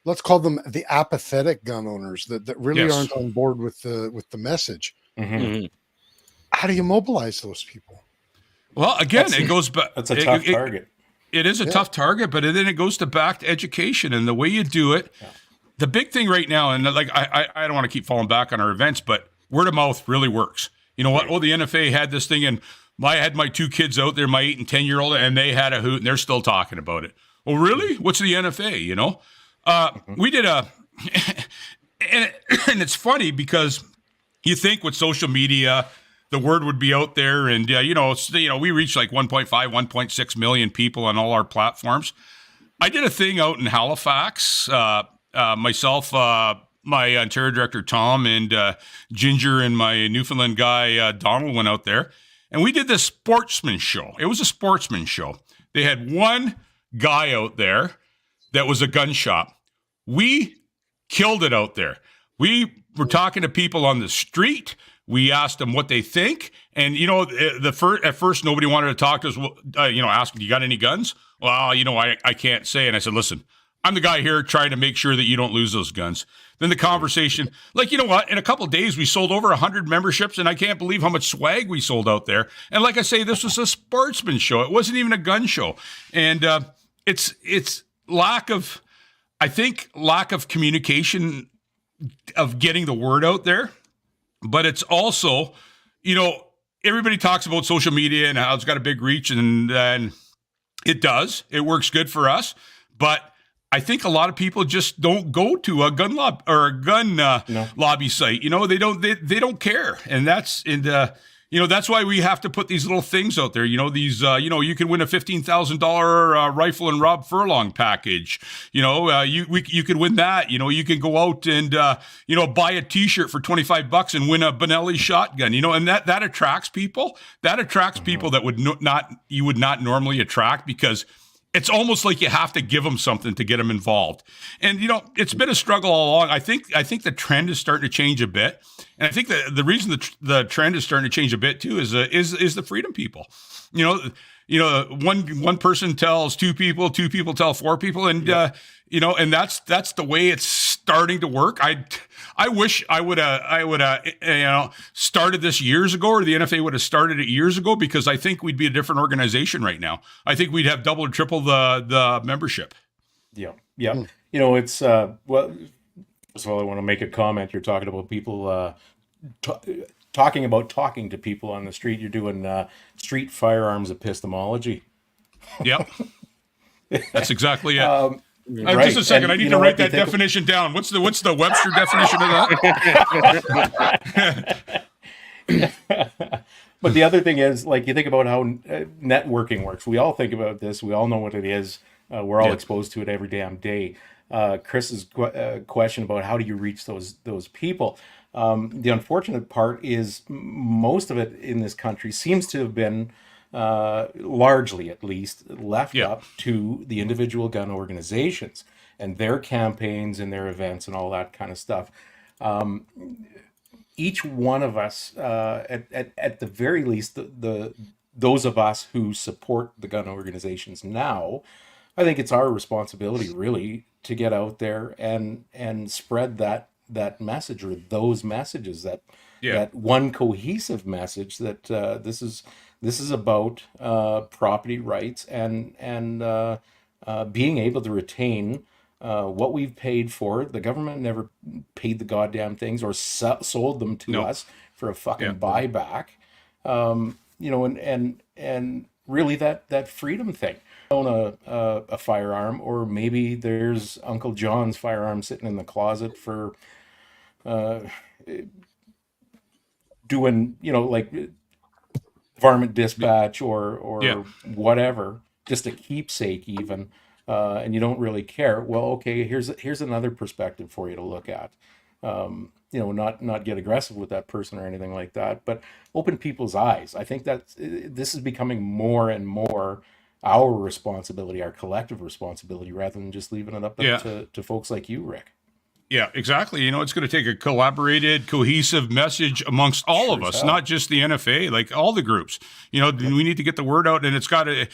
let's call them the apathetic gun owners that really aren't on board with the message. Mm-hmm. How do you mobilize those people? Well, again, it goes back. That's a tough target. It is a tough target, but then it goes back to education and the way you do it. Yeah. The big thing right now, and like I don't want to keep falling back on our events, but word of mouth really works. You know what? Oh, the NFA had this thing, and I had my 2 kids out there, my 8 and 10-year-old, and they had a hoot, and they're still talking about it. Oh, really? What's the NFA? We did and it's funny because you think with social media, the word would be out there, and we reach like 1.5, 1.6 million people on all our platforms. I did a thing out in Halifax. Myself, my Ontario director Tom, and Ginger, and my Newfoundland guy Donald went out there, and we did this sportsman show. It was a sportsman show. They had one guy out there that was a gun shop. We killed it out there. We were talking to people on the street. We asked them what they think, and at first nobody wanted to talk to us. Asking, "You got any guns?" Well, I can't say. And I said, "Listen, I'm the guy here trying to make sure that you don't lose those guns." Then the conversation, in a couple of days we sold over 100 memberships, and I can't believe how much swag we sold out there. And like I say, this was a sportsman show. It wasn't even a gun show, and it's lack of communication of getting the word out there. But it's also, everybody talks about social media and how it's got a big reach, and it does. It works good for us. But I think a lot of people just don't go to a gun lobby or a gun lobby site. They don't care, and that's that's why we have to put these little things out there. These, you can win a $15,000 rifle and Rob Furlong package. You could win that. You can go out and, buy a T-shirt for $25 and win a Benelli shotgun. And that attracts people. That attracts people that you would not normally attract, because it's almost like you have to give them something to get them involved. And, it's been a struggle all along. I think the trend is starting to change a bit. And I think the reason the trend is starting to change a bit too is the freedom people. One person tells two people tell four people. And, and that's the way it's starting to work. I wish I would have started this years ago, or the NFA would have started it years ago, because I think we'd be a different organization right now. I think we'd have double or triple the membership. Yeah. It's first of all, I want to make a comment. You're talking about people talking to people on the street. You're doing street firearms epistemology. Yep, that's exactly it. Right. Just a second. I need to write that definition down. What's the Webster definition of that? But the other thing is, like, you think about how networking works. We all think about this. We all know what it is. We're all exposed to it every damn day. Chris's question about how do you reach those people? The unfortunate part is most of it in this country seems to have been largely, at least, left up to the individual gun organizations and their campaigns and their events and all that kind of stuff. Each one of us, at the very least, those of us who support the gun organizations now, I think it's our responsibility really to get out there and spread that message, or those messages, that one cohesive message that this is about property rights and being able to retain what we've paid for. The government never paid the goddamn things or sold them to us for a fucking buyback. And really that freedom thing. Own a firearm, or maybe there's Uncle John's firearm sitting in the closet for doing, like varmint dispatch or whatever, just a keepsake even, and you don't really care. Well, okay, here's another perspective for you to look at. Not get aggressive with that person or anything like that, but open people's eyes. I think that this is becoming more and more our responsibility, our collective responsibility, rather than just leaving it up to folks like you, Rick. Yeah, exactly. It's going to take a collaborated, cohesive message amongst all of us, not just the NFA, like all the groups. We need to get the word out, and it's got to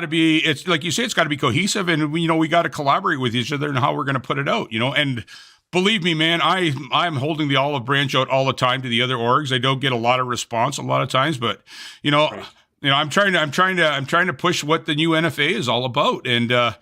be like you say, it's got to be cohesive, and we got to collaborate with each other and how we're going to put it out. And believe me, man, I'm holding the olive branch out all the time to the other orgs. I don't get a lot of response a lot of times, but I'm trying to push what the new NFA is all about, and I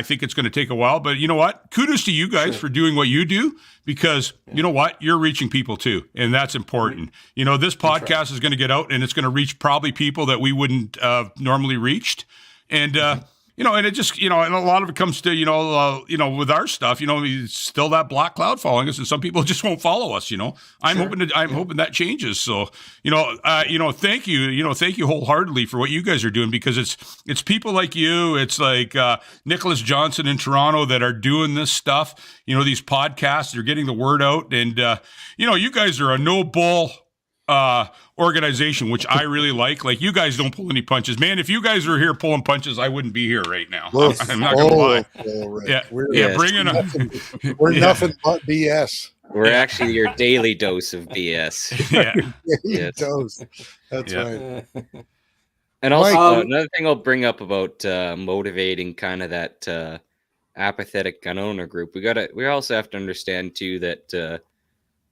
think it's going to take a while, but you know what? Kudos to you guys for doing what you do, because you know what? You're reaching people too, and that's important. This podcast is going to get out, and it's going to reach probably people that we wouldn't normally reached, and and it just, and a lot of it comes to, with our stuff, it's still that black cloud following us, and some people just won't follow us. I'm hoping that changes. So, thank you wholeheartedly for what you guys are doing, because it's people like you. It's like Nicholas Johnson in Toronto that are doing this stuff. These podcasts, they're getting the word out, and you guys are a no bull organization, which I really like. Like, you guys don't pull any punches, man. If you guys were here pulling punches, I wouldn't be here right now. I'm not gonna lie. Bring it on. We're nothing but BS. We're actually your daily dose of BS. Daily dose. That's right. And also, another thing I'll bring up about motivating kind of that apathetic gun owner group. We also have to understand too that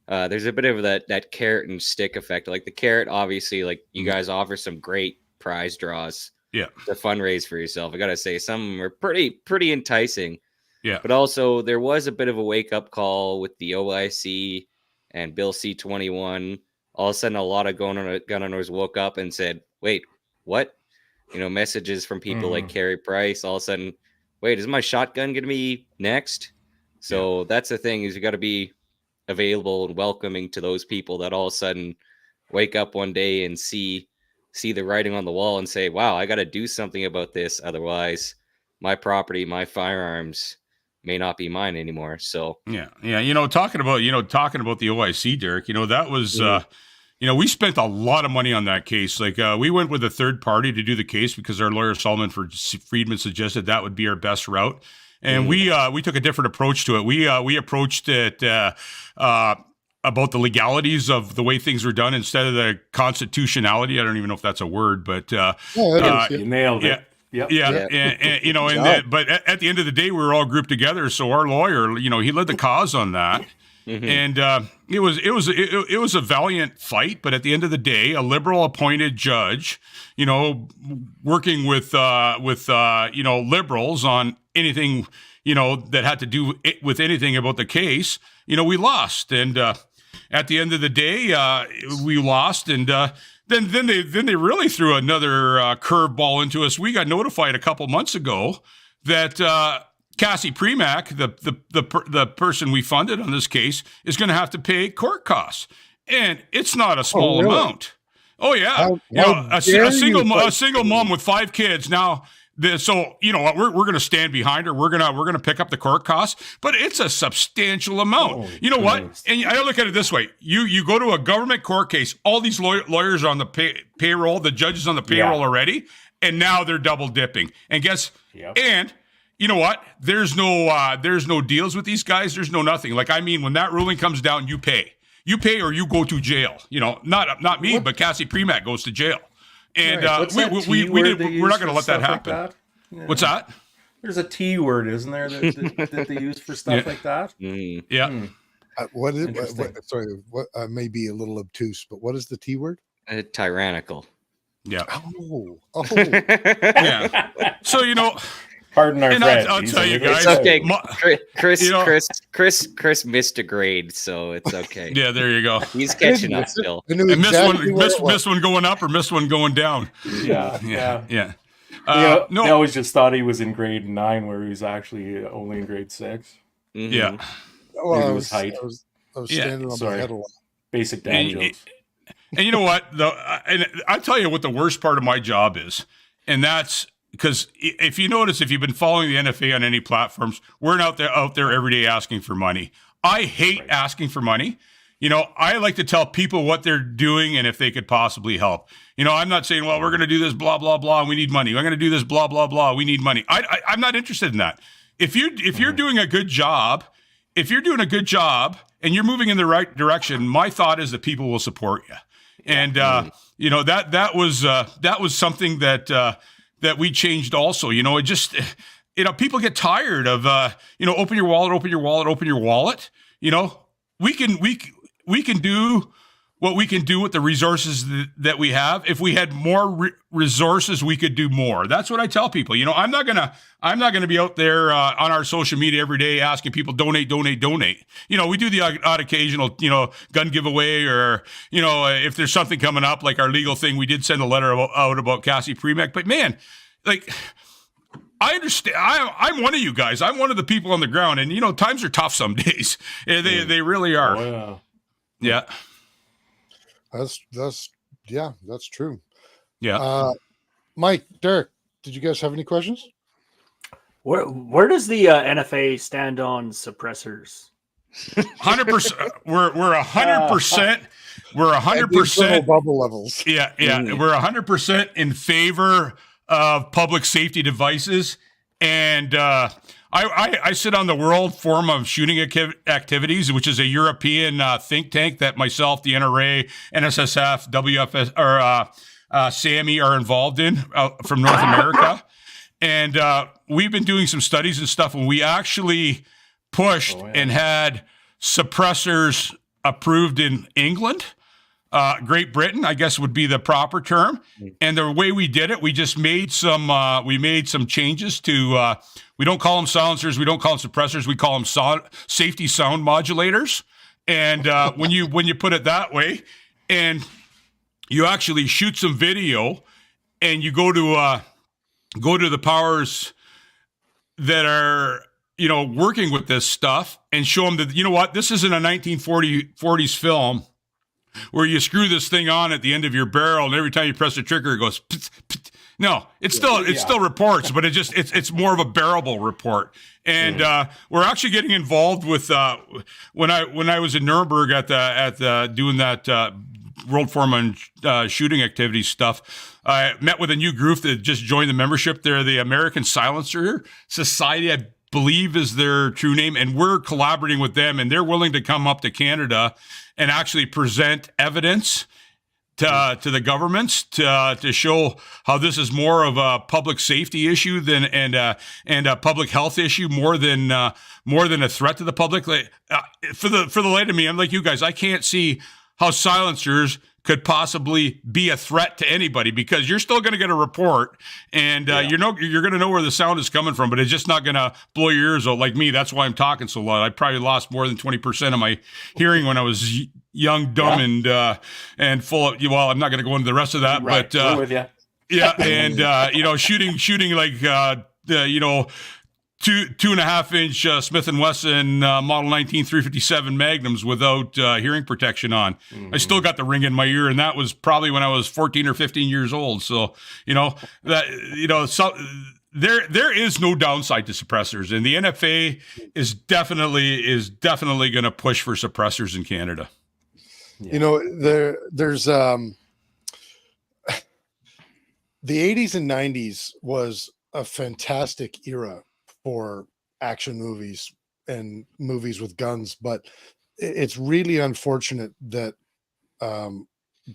there's a bit of that carrot and stick effect. Like the carrot, obviously, like you guys offer some great prize draws to fundraise for yourself. I gotta say, some are pretty enticing. Yeah. But also there was a bit of a wake up call with the OIC and Bill C-21. All of a sudden, a lot of gun owners woke up and said, "Wait, what?" Messages from people like Carey Price. All of a sudden, wait, is my shotgun going to be next? So that's the thing, is you got to be available and welcoming to those people that all of a sudden wake up one day and see the writing on the wall and say, wow, I got to do something about this. Otherwise, my property, my firearms may not be mine anymore. So yeah. Talking about the OIC, Derek, that was, we spent a lot of money on that case. Like we went with a third party to do the case because our lawyer Solomon Friedman suggested that would be our best route. And we took a different approach to it. We approached it, about the legalities of the way things were done instead of the constitutionality. I don't even know if that's a word, but You nailed it. But at the end of the day, we were all grouped together. So our lawyer, he led the cause on that, and it was a valiant fight. But at the end of the day, a liberal appointed judge, working with liberals on anything, that had to do with anything about the case, we lost. And at the end of the day, we lost. And then they really threw another curveball into us. We got notified a couple months ago that Cassie Premack, the person we funded on this case, is going to have to pay court costs, and it's not a small amount. Oh yeah, a single mom with 5 kids now. So you know what, we're going to stand behind her. We're going to pick up the court costs, but it's a substantial amount. You know what? And I look at it this way: you go to a government court case. All these lawyers are on the payroll, the judges on the payroll already, and now they're double dipping. And and you know what? There's no deals with these guys. There's no nothing. Like, I mean, when that ruling comes down, you pay or you go to jail. Not me, but Cassie Premack goes to jail. And we're not going to let that happen. Like that? Yeah. What's that? There's a T word, isn't there, that they use for stuff like that? Yeah. What may be a little obtuse, but what is the T word? Tyrannical. Yeah. Oh. Yeah. So, Pardon our friend. I'll tell you guys. It's okay. Chris missed a grade, so it's okay. Yeah, there you go. He's catching up still. And missed one going up or missed one going down. Yeah. No, I always just thought he was in grade 9, where he was actually only in grade 6. Mm-hmm. Yeah. Well, I was standing on my head a lot. Basic dad jokes. And you know what? And I'll tell you what the worst part of my job is, and that's because if you notice, if you've been following the NFA on any platforms, we're out there every day asking for money. I hate asking for money. I like to tell people what they're doing and if they could possibly help. I'm not saying, well, we're going to do this, blah, blah, blah, we need money. We're going to do this, blah, blah, blah, we need money. I'm not interested in that. If you're doing a good job, and you're moving in the right direction, my thought is that people will support you. And, that was something that we changed also. It just, people get tired of, open your wallet. We can do what we can do with the resources that we have. If we had more resources, we could do more. That's what I tell people. I'm not gonna be out there on our social media every day asking people donate. We do the odd occasional, gun giveaway, or if there's something coming up like our legal thing, we did send a letter out about Cassie Premack. But man, like, I understand. I'm one of you guys. I'm one of the people on the ground, and times are tough some days. They really are. Oh, yeah. That's true. Yeah. Mike, Derek, did you guys have any questions? Where does the NFA stand on suppressors? 100%. We're 100%. We're 100% bubble levels. Yeah. We're 100% in favor of public safety devices, and I sit on the World Forum of Shooting Activities, which is a European think tank that myself, the NRA, NSSF, WFS, or SAMI are involved in from North America. And we've been doing some studies and stuff, and we actually pushed and had suppressors approved in England. Great Britain, I guess, would be the proper term. And the way we did it, we just made some changes to, we don't call them silencers, we don't call them suppressors, we call them safety sound modulators. And when you put it that way, and you actually shoot some video, and you go to the powers that are working with this stuff, and show them that, this isn't a 1940s film where you screw this thing on at the end of your barrel, and every time you press the trigger, it goes. Pit, pit. No, it's still reports, but it's more of a bearable report. And we're actually getting involved with when I was in Nuremberg at the doing that World Forum on shooting activities stuff. I met with a new group that just joined the membership. They're the American Silencer Society, I believe is their true name, and we're collaborating with them, and they're willing to come up to Canada and actually present evidence to the governments to show how this is more of a public safety issue and a public health issue more than a threat to the public. Like, for the light of me, I'm like you guys. I can't see how silencers could possibly be a threat to anybody, because you're still going to get a report, and you're going to know where the sound is coming from, but it's just not going to blow your ears out like me. That's why I'm talking so loud. I probably lost more than 20% of my hearing when I was young, dumb, and full of. Well, I'm not going to go into the rest of that, right. but with you. Yeah, and shooting like 2.5-inch Smith & Wesson Model 19 357 Magnums without hearing protection on. I still got the ring in my ear, and that was probably when I was 14 or 15 years old. So there is no downside to suppressors, and the NFA is definitely going to push for suppressors in Canada. Yeah. There's the 80s and 90s was a fantastic era for action movies and movies with guns, but it's really unfortunate that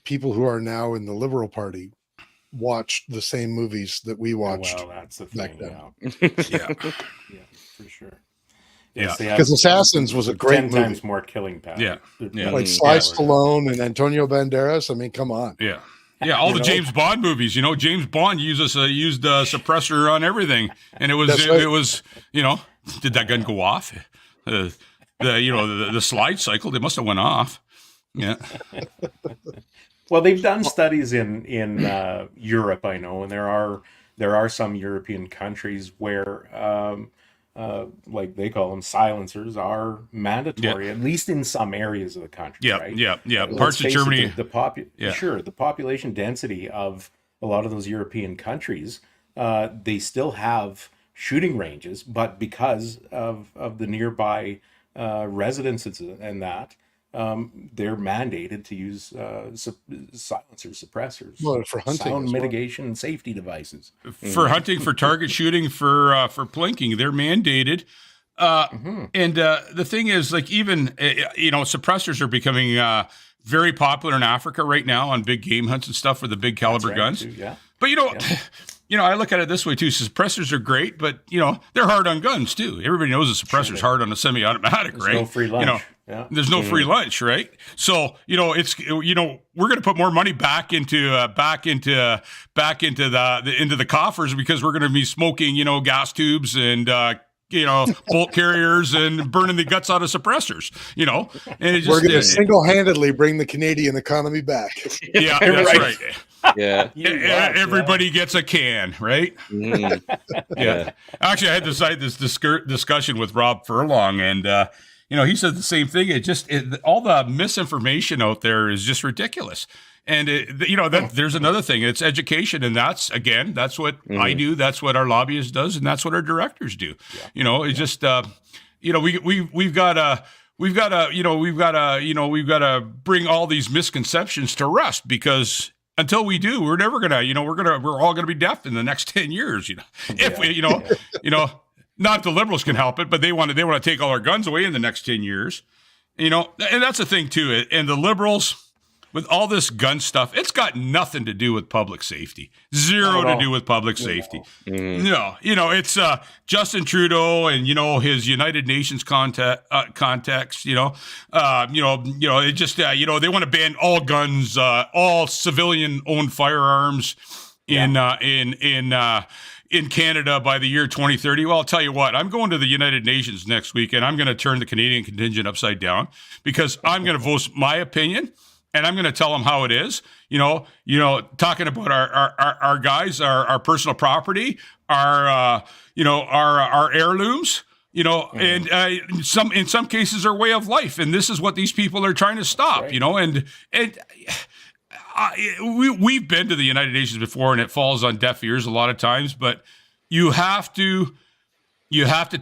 people who are now in the Liberal Party watch the same movies that we watched. Well, that's the thing. Yeah, for sure. Yeah, because Assassins was a great 10 movie. times more killing power. Yeah. Like Sly Stallone and Antonio Banderas. I mean, come on. Yeah. Yeah, all the James Bond movies. James Bond used a suppressor on everything, and it was did that gun go off? The slide cycle, they must have went off. Yeah. Well, they've done studies in Europe, I know, and there are some European countries where like they call them silencers are mandatory, at least in some areas of the country. Yeah, right? yeah. Parts of Germany. The population density of a lot of those European countries, they still have shooting ranges, but because of the nearby residences and that, they're mandated to use silencers, suppressors, for hunting, sound mitigation, and safety devices. For hunting, for target shooting, for plinking, they're mandated. And the thing is, like, even suppressors are becoming very popular in Africa right now on big game hunts and stuff for the big caliber guns. Too, yeah. But I look at it this way too. Suppressors are great, but they're hard on guns too. Everybody knows a suppressor's hard on a semi-automatic, There's right? no free lunch. There's no free lunch, right? So it's we're going to put more money back into the coffers, because we're going to be smoking gas tubes and bolt carriers and burning the guts out of suppressors. And it just, we're going to single-handedly bring the Canadian economy back. Yeah, that's right. Yeah. Everybody gets a can, right? Mm. Yeah. Actually, I had this discussion with Rob Furlong, and he said the same thing. All the misinformation out there is just ridiculous. And there's another thing. It's education, and that's what I do. That's what our lobbyist does, and that's what our directors do. Yeah. It's just we've got to bring all these misconceptions to rest, because until we do, we're never gonna, we're all gonna be deaf in the next 10 years. If we, not the liberals can help it, but they want to take all our guns away in the next 10 years. And that's the thing too. And the liberals, with all this gun stuff, it's got nothing to do with public safety. Zero to do with public safety. No, it's Justin Trudeau and his United Nations context. It just they want to ban all guns, all civilian-owned firearms in Canada by the year 2030. Well, I'll tell you what, I'm going to the United Nations next week, and I'm going to turn the Canadian contingent upside down, because I'm going to voice my opinion. And I'm going to tell them how it is, talking about our guys, our personal property, our heirlooms, and in some cases are way of life, and this is what these people are trying to stop. Right. We've been to the United Nations before, and it falls on deaf ears a lot of times. But you have to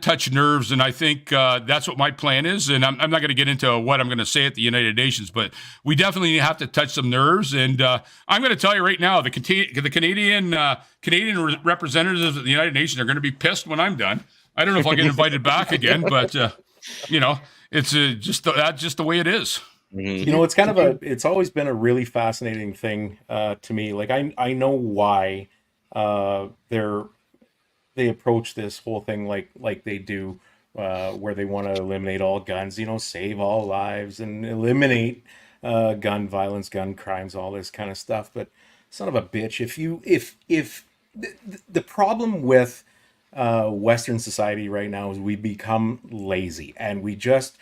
touch nerves, and I think that's what my plan is. And I'm not going to get into what I'm going to say at the United Nations, but we definitely have to touch some nerves. And I'm going to tell you right now, the Canadian representatives of the United Nations are going to be pissed when I'm done. I don't know if I'll get invited back again, but it's just the way it is. It's kind of it's always been a really fascinating thing to me. Like I know why they approach this whole thing like they do, where they want to eliminate all guns, save all lives and eliminate gun violence, gun crimes, all this kind of stuff. But son of a bitch, if the problem with Western society right now is we become lazy, and we just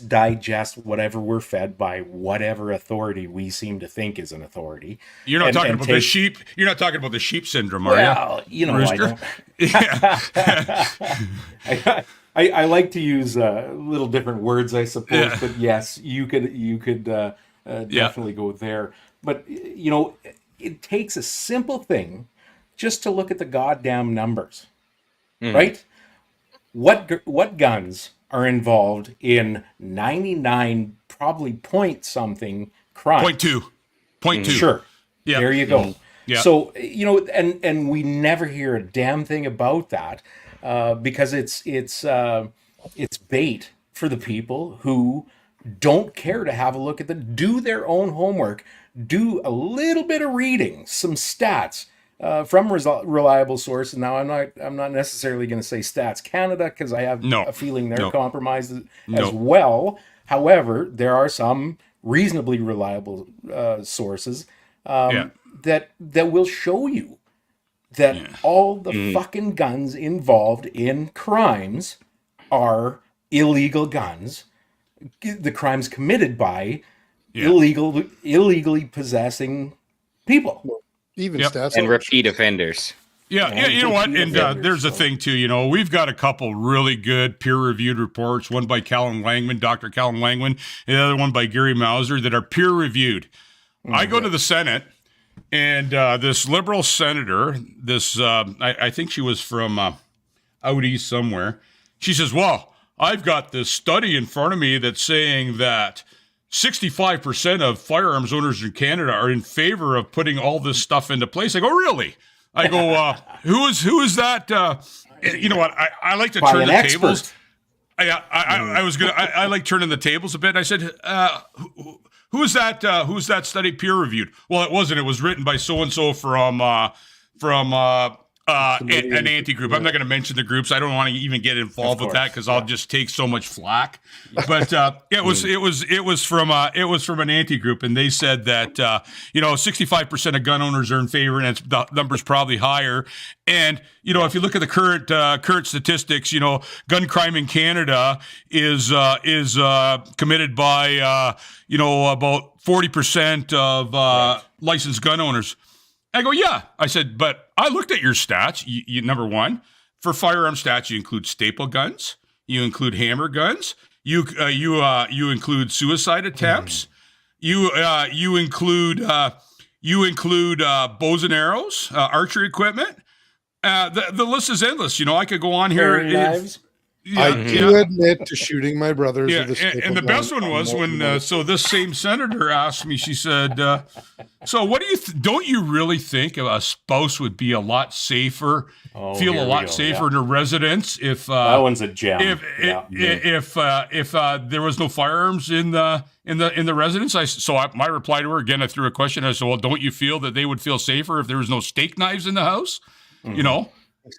digest whatever we're fed by whatever authority we seem to think is an authority. You're not talking about the sheep. You're not talking about the sheep syndrome, are you? Rooster? I like to use little different words, I suppose. But yes, you could definitely go there. But it takes a simple thing just to look at the goddamn numbers, right? What guns are involved in 99, probably point something crimes? 0.2. Sure. Yeah. There you go. Yeah. So, and we never hear a damn thing about that because it's bait for the people who don't care to have a look at do their own homework, do a little bit of reading, some stats, from reliable sources. Now, I'm not necessarily going to say Stats Canada because I have a feeling they're compromised as well. However, there are some reasonably reliable sources that will show you that all the fucking guns involved in crimes are illegal guns. The crimes committed by illegally possessing people. Even stats and repeat offenders. Yeah, you know what? And there's a thing too. We've got a couple really good peer-reviewed reports. One by Dr. Callum Langman, and the other one by Gary Mauser, that are peer-reviewed. I go to the Senate, and this liberal senator, I think she was from out east somewhere. She says, "Well, I've got this study in front of me that's saying that 65% of firearms owners in Canada are in favor of putting all this stuff into place." I go, "Really?" I go, who is that? You know what? I like to turn the tables. I like turning the tables a bit. I said, who is that? Who's that study peer reviewed? Well, it wasn't. It was written by so and so from an anti-group. I'm not going to mention the groups. I don't want to even get involved with that because I'll just take so much flack. But it was from an anti-group, and they said that 65% of gun owners are in favor, and the number's probably higher. And if you look at the current statistics, gun crime in Canada is committed by about 40% of licensed gun owners. I go, yeah. I said, but I looked at your stats. You number one, for firearm stats, you include staple guns, you include hammer guns, you include suicide attempts, you include bows and arrows, archery equipment. The list is endless. I could go on here. Knives. I do admit to shooting my brothers. And the best one was when so this same senator asked me. She said, "So what do you don't you really think a spouse would be a lot safer, feel a lot safer in her residence if that one's a gem? If there was no firearms in the residence?" My reply to her again, I threw a question. I said, "Well, don't you feel that they would feel safer if there was no steak knives in the house?" And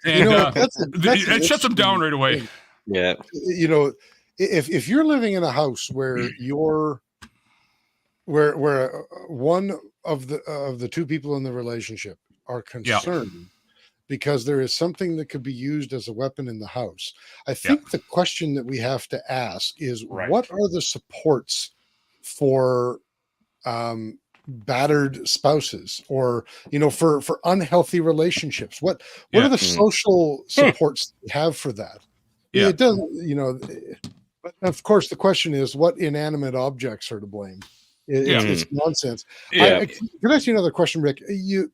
it shuts them down right away. Yeah. If you're living in a house where where one of the two people in the relationship are concerned because there is something that could be used as a weapon in the house, I think the question that we have to ask is what are the supports for battered spouses or for unhealthy relationships? What are the social supports that we have for that? Yeah. It doesn't, but of course the question is what inanimate objects are to blame. It's nonsense. Yeah. Can I ask you another question, Rick? You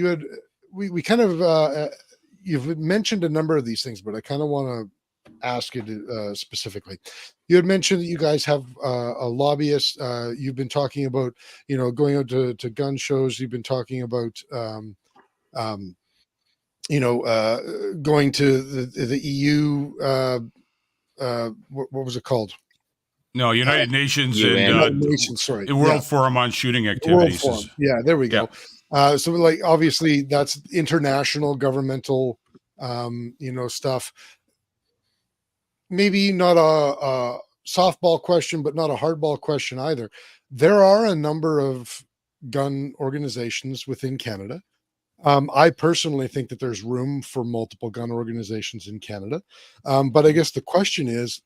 had we kind of you've mentioned a number of these things, but I kind of want to ask you specifically. You had mentioned that you guys have a lobbyist. You've been talking about going out to gun shows. You've been talking about going to the EU. What was it called? No, United Nations UN. and United Nations, sorry. the World Yeah. Forum on Shooting World Activities. Forum. Yeah, there we go. So like obviously that's international governmental stuff. Maybe not a softball question, but not a hardball question either. There are a number of gun organizations within Canada. I personally think that there's room for multiple gun organizations in Canada. But I guess the question is,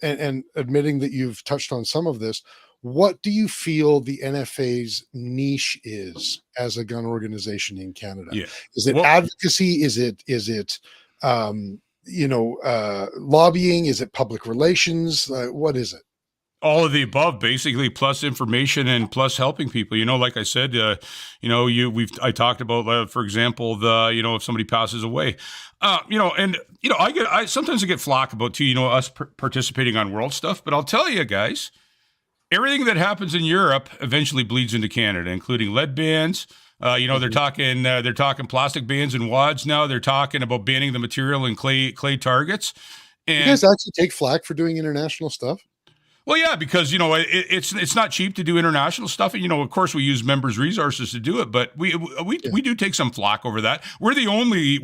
and admitting that you've touched on some of this, what do you feel the NFA's niche is as a gun organization in Canada? Yeah. Is it advocacy? Is it lobbying? Is it public relations? What is it? All of the above, basically, plus information and plus helping people. Like I said, I talked about, for example, if somebody passes away, I sometimes get flack about too, us participating on world stuff. But I'll tell you guys, everything that happens in Europe eventually bleeds into Canada, including lead bans. They're talking plastic bans and wads now. They're talking about banning the material in clay targets. And you guys actually take flack for doing international stuff? Well, yeah, because it's not cheap to do international stuff. And, of course, we use members' resources to do it, but we do take some flack over that. We're the only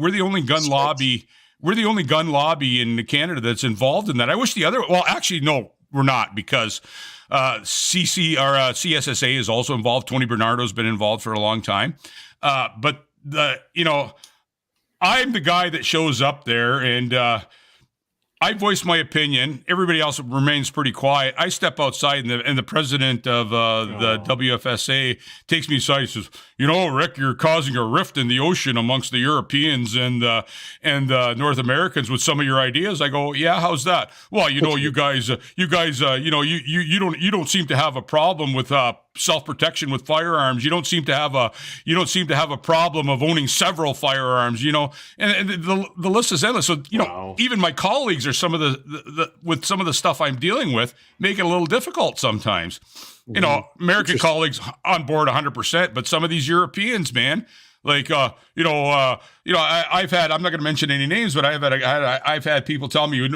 gun lobby. We're the only gun lobby in Canada that's involved in that. I wish actually, no, we're not, because CSSA is also involved. Tony Bernardo's been involved for a long time, but I'm the guy that shows up there and. I voice my opinion. Everybody else remains pretty quiet. I step outside, and the president of the WFSA takes me aside and says, Rick, you're causing a rift in the ocean amongst the Europeans and North Americans with some of your ideas. I go, yeah, how's that? Well, you guys, you don't seem to have a problem with self-protection with firearms. You don't seem to have a problem of owning several firearms. And the list is endless. So even my colleagues are some of with some of the stuff I'm dealing with make it a little difficult sometimes. American colleagues on board 100%, but some of these Europeans, man, like I've had, I'm not going to mention any names, but I've had people tell me,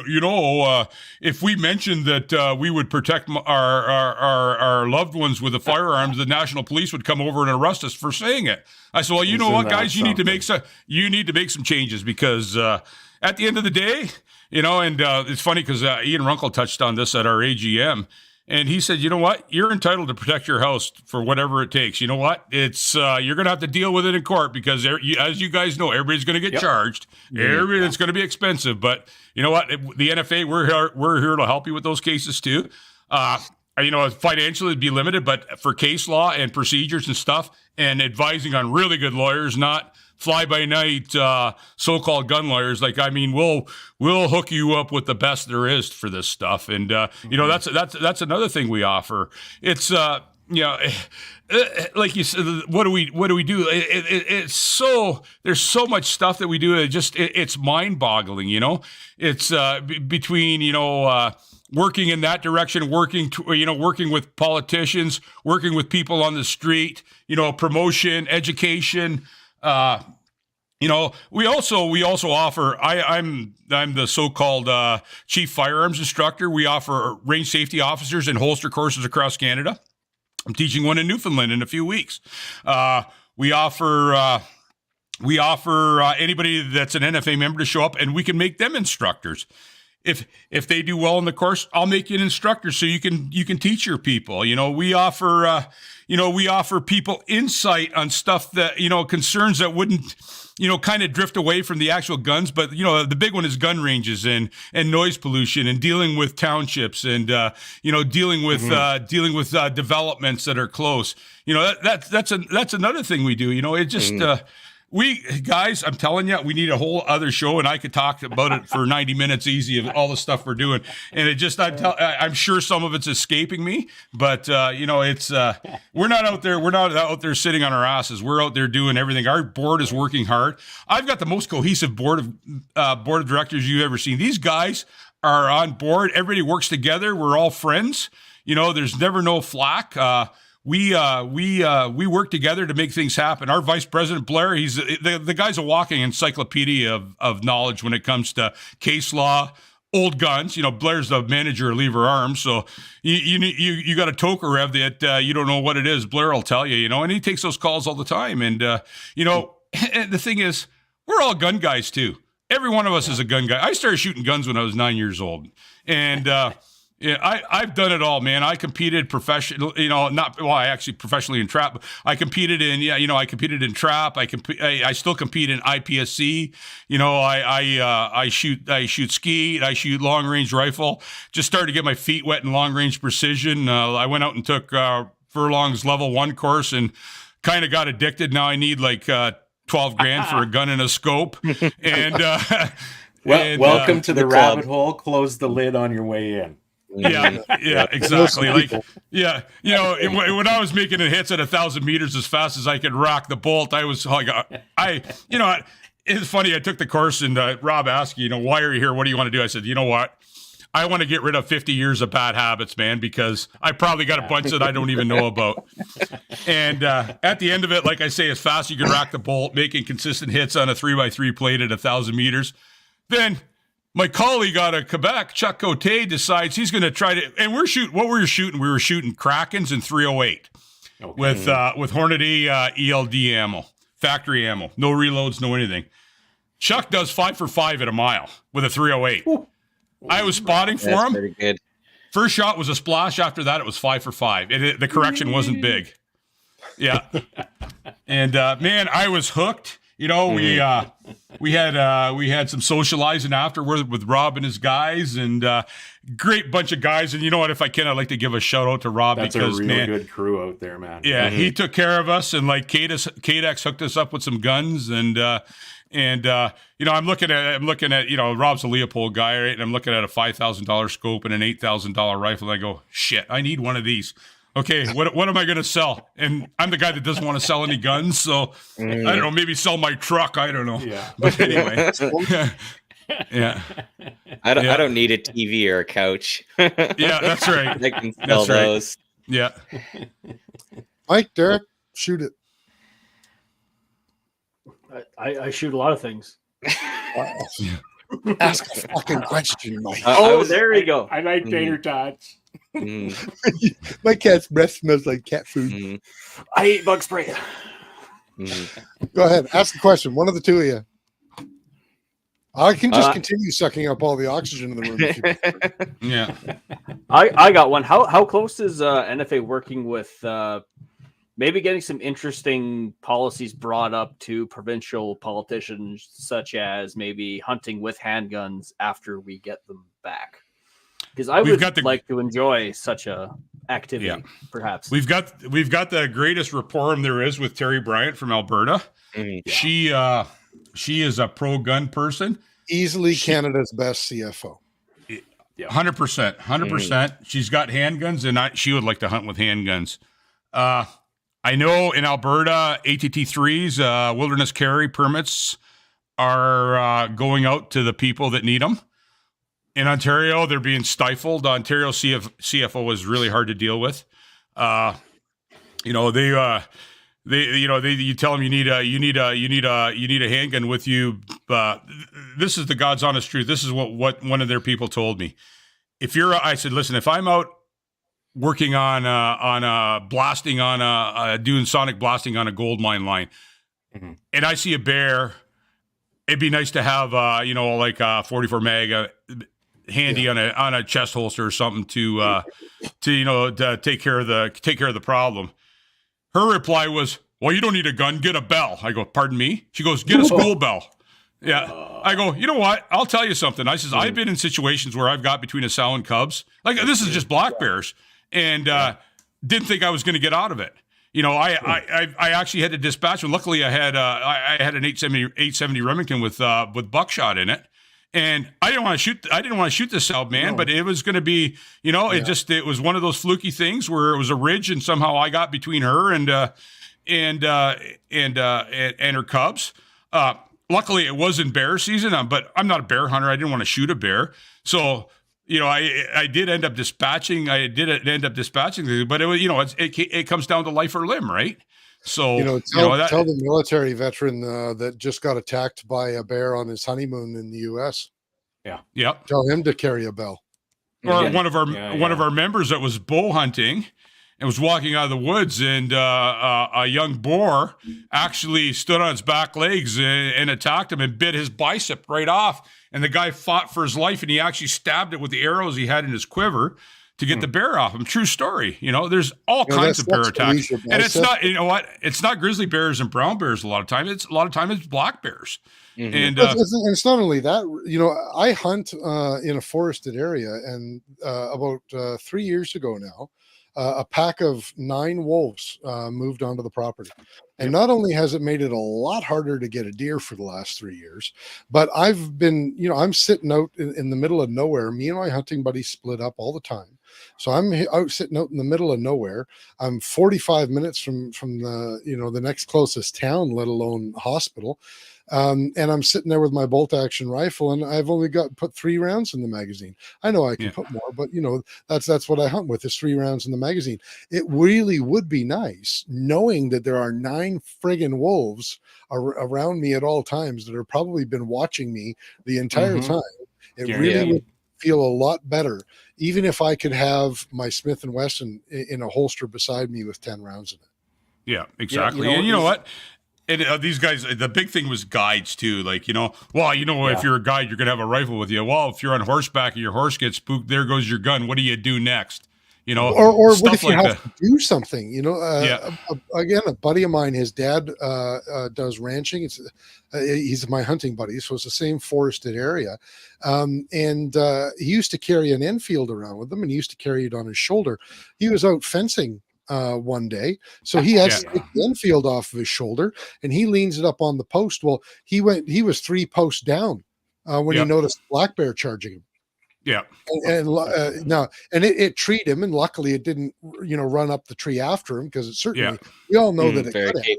if we mentioned that we would protect our loved ones with the firearms, the national police would come over and arrest us for saying it. I said, well, you know what, guys, you need to make some changes, because at the end of the day, it's funny because Ian Runkle touched on this at our AGM. And he said, you know what? You're entitled to protect your house for whatever it takes. You know what? It's you're going to have to deal with it in court, because as you guys know, everybody's going to get charged. It's going to be expensive. But you know what? The NFA, we're here to help you with those cases too. Financially it'd be limited, but for case law and procedures and stuff, and advising on really good lawyers, not fly-by-night so-called gun lawyers. We'll hook you up with the best there is for this stuff, and that's another thing we offer. It's like you said, what do we do? It's so, there's so much stuff that we do. It's mind-boggling. It's between working in that direction, working with politicians, working with people on the street, promotion, education. We also offer, I'm the so-called chief firearms instructor. We offer range safety officers and holster courses across Canada. I'm teaching one in Newfoundland in a few weeks. We offer anybody that's an NFA member to show up, and we can make them instructors. If they do well in the course, I'll make you an instructor so you can teach your people. We offer people insight on stuff that, concerns that wouldn't, kind of drift away from the actual guns. But, the big one is gun ranges and noise pollution and dealing with townships and, dealing with developments that are close. That's another thing we do. guys, I'm telling you, we need a whole other show, and I could talk about it for 90 minutes easy of all the stuff we're doing. And it just, I'm sure some of it's escaping me, but it's we're not out there sitting on our asses. We're out there doing everything. Our board is working hard. I've got the most cohesive board of directors you've ever seen. These guys are on board. Everybody works together. We're all friends. There's never no flack. We work together to make things happen. Our vice president Blair, he's the guy's a walking encyclopedia of knowledge when it comes to case law, old guns. Blair's the manager of Lever Arms, so you got a Tokarev that you don't know what it is. Blair will tell you, and he takes those calls all the time. And and the thing is, we're all gun guys too. Every one of us is a gun guy. I started shooting guns when I was 9 years old, and yeah, I've done it all, man. I competed professionally, I actually professionally in trap. But I competed in, I competed in trap. I still compete in IPSC. I shoot skeet. I shoot long range rifle. Just started to get my feet wet in long range precision. I went out and took Furlong's level 1 course and kind of got addicted. Now I need like 12 grand for a gun and a scope. And welcome to the rabbit club. hole. Close the lid on your way in. Yeah, exactly. Like, when I was making the hits at 1,000 meters as fast as I could rock the bolt, I was like, it's funny. I took the course and Rob asked, why are you here? What do you want to do? I said, you know what? I want to get rid of 50 years of bad habits, man, because I probably got a bunch that I don't even know about. And at the end of it, like I say, as fast as you can rock the bolt, making consistent hits on a 3x3 plate at 1,000 meters. Then my colleague out of Quebec, Chuck Cote, decides he's going to try to, and we were shooting Krakens in 308 with Hornady ELD ammo, factory ammo, no reloads, no anything. Chuck does 5 for 5 at a mile with a 308. Ooh. I was spotting for him. Pretty good. First shot was a splash. After that, it was 5 for 5. The correction wasn't big. Yeah. And man, I was hooked. We had some socializing afterwards with Rob and his guys, and great bunch of guys. And you know what? If I can, I'd like to give a shout out to Rob. That's because, a really good crew out there, man. Yeah, he took care of us, and like KDEX hooked us up with some guns, and I'm looking at Rob's a Leopold guy, right? And I'm looking at a $5,000 scope and an $8,000 rifle. And I go, shit, I need one of these. Okay, what am I going to sell? And I'm the guy that doesn't want to sell any guns, so I don't know, maybe sell my truck. I don't know. Yeah. But anyway, yeah. I don't need a TV or a couch. Yeah, that's right. I can sell those. Yeah. Mike, Derek, shoot it. I shoot a lot of things. Ask a fucking question, Mike. There we go. I like tater tots. My cat's breath smells like cat food. I eat bug spray. Go ahead. Ask the question. One of the two of you. I can just continue sucking up all the oxygen in the room. Yeah. I got one. How close is NFA working with maybe getting some interesting policies brought up to provincial politicians, such as maybe hunting with handguns after we get them back? Because I would like to enjoy such a activity, perhaps. We've got the greatest reform there is with Terry Bryant from Alberta. Yeah. She is a pro-gun person. Easily Canada's best CFO. 100%. She's got handguns, and she would like to hunt with handguns. I know in Alberta, ATT3s, wilderness carry permits are going out to the people that need them. In Ontario, they're being stifled. Ontario CFO is really hard to deal with. You tell them you need a handgun with you. This is the God's honest truth. This is what one of their people told me. I said, listen, if I'm out working on blasting doing sonic blasting on a gold mine line, and I see a bear, it'd be nice to have like a 44 mag handy on a chest holster or something to take care of the problem. Her reply was, well, you don't need a gun, get a bell. I go, pardon me? She goes, get a school bell. Yeah. I go, you know what? I'll tell you something. I says, I've been in situations where I've got between a sow and cubs. Like, this is just black bears. And didn't think I was going to get out of it. I actually had to dispatch one. Luckily, I had an 870 Remington with buckshot in it, and I didn't want to shoot this out, man. But it was going to be, it was one of those fluky things where it was a ridge, and somehow I got between her and her cubs. Luckily, it wasn't bear season, but I'm not a bear hunter. I didn't want to shoot a bear, so. I did end up dispatching. But it was, it comes down to life or limb, right? So, tell the military veteran that just got attacked by a bear on his honeymoon in the U.S. Yeah. Yep. Tell him to carry a bell. Or one of our members that was bow hunting and was walking out of the woods, and a young boar actually stood on its back legs and attacked him and bit his bicep right off. And the guy fought for his life, and he actually stabbed it with the arrows he had in his quiver to get the bear off him. True story. There's all kinds of bear attacks, and it's not. It's not grizzly bears and brown bears. A lot of time, it's black bears. Mm-hmm. And it's not only that. I hunt in a forested area, and about 3 years ago now, a pack of 9 wolves moved onto the property. And not only has it made it a lot harder to get a deer for the last 3 years, but I've been, I'm sitting out in the middle of nowhere. Me and my hunting buddies split up all the time. So I'm out sitting out in the middle of nowhere. I'm 45 minutes from the, the next closest town, let alone hospital. And I'm sitting there with my bolt action rifle, and I've only put 3 rounds in the magazine. I know I can put more, but that's what I hunt with, is 3 rounds in the magazine. It really would be nice knowing that there are 9 friggin' wolves around me at all times that have probably been watching me the entire time. It really would feel a lot better, even if I could have my Smith & Wesson in a holster beside me with 10 rounds in it. Yeah, exactly. And you know what? And these guys, the big thing was guides too. Like, if you're a guide, you're going to have a rifle with you. Well, if you're on horseback and your horse gets spooked, there goes your gun. What do you do next? Or what if you have to do something? Again, a buddy of mine, his dad does ranching. He's my hunting buddy, so it's the same forested area. And he used to carry an Enfield around with him, and he used to carry it on his shoulder. He was out fencing one day, so he has to take the Enfield off of his shoulder, and he leans it up on the post. Well, he was 3 posts down when he noticed black bear charging him. Yeah, and it treed him, and luckily it didn't run up the tree after him, because it certainly we all know that it could have.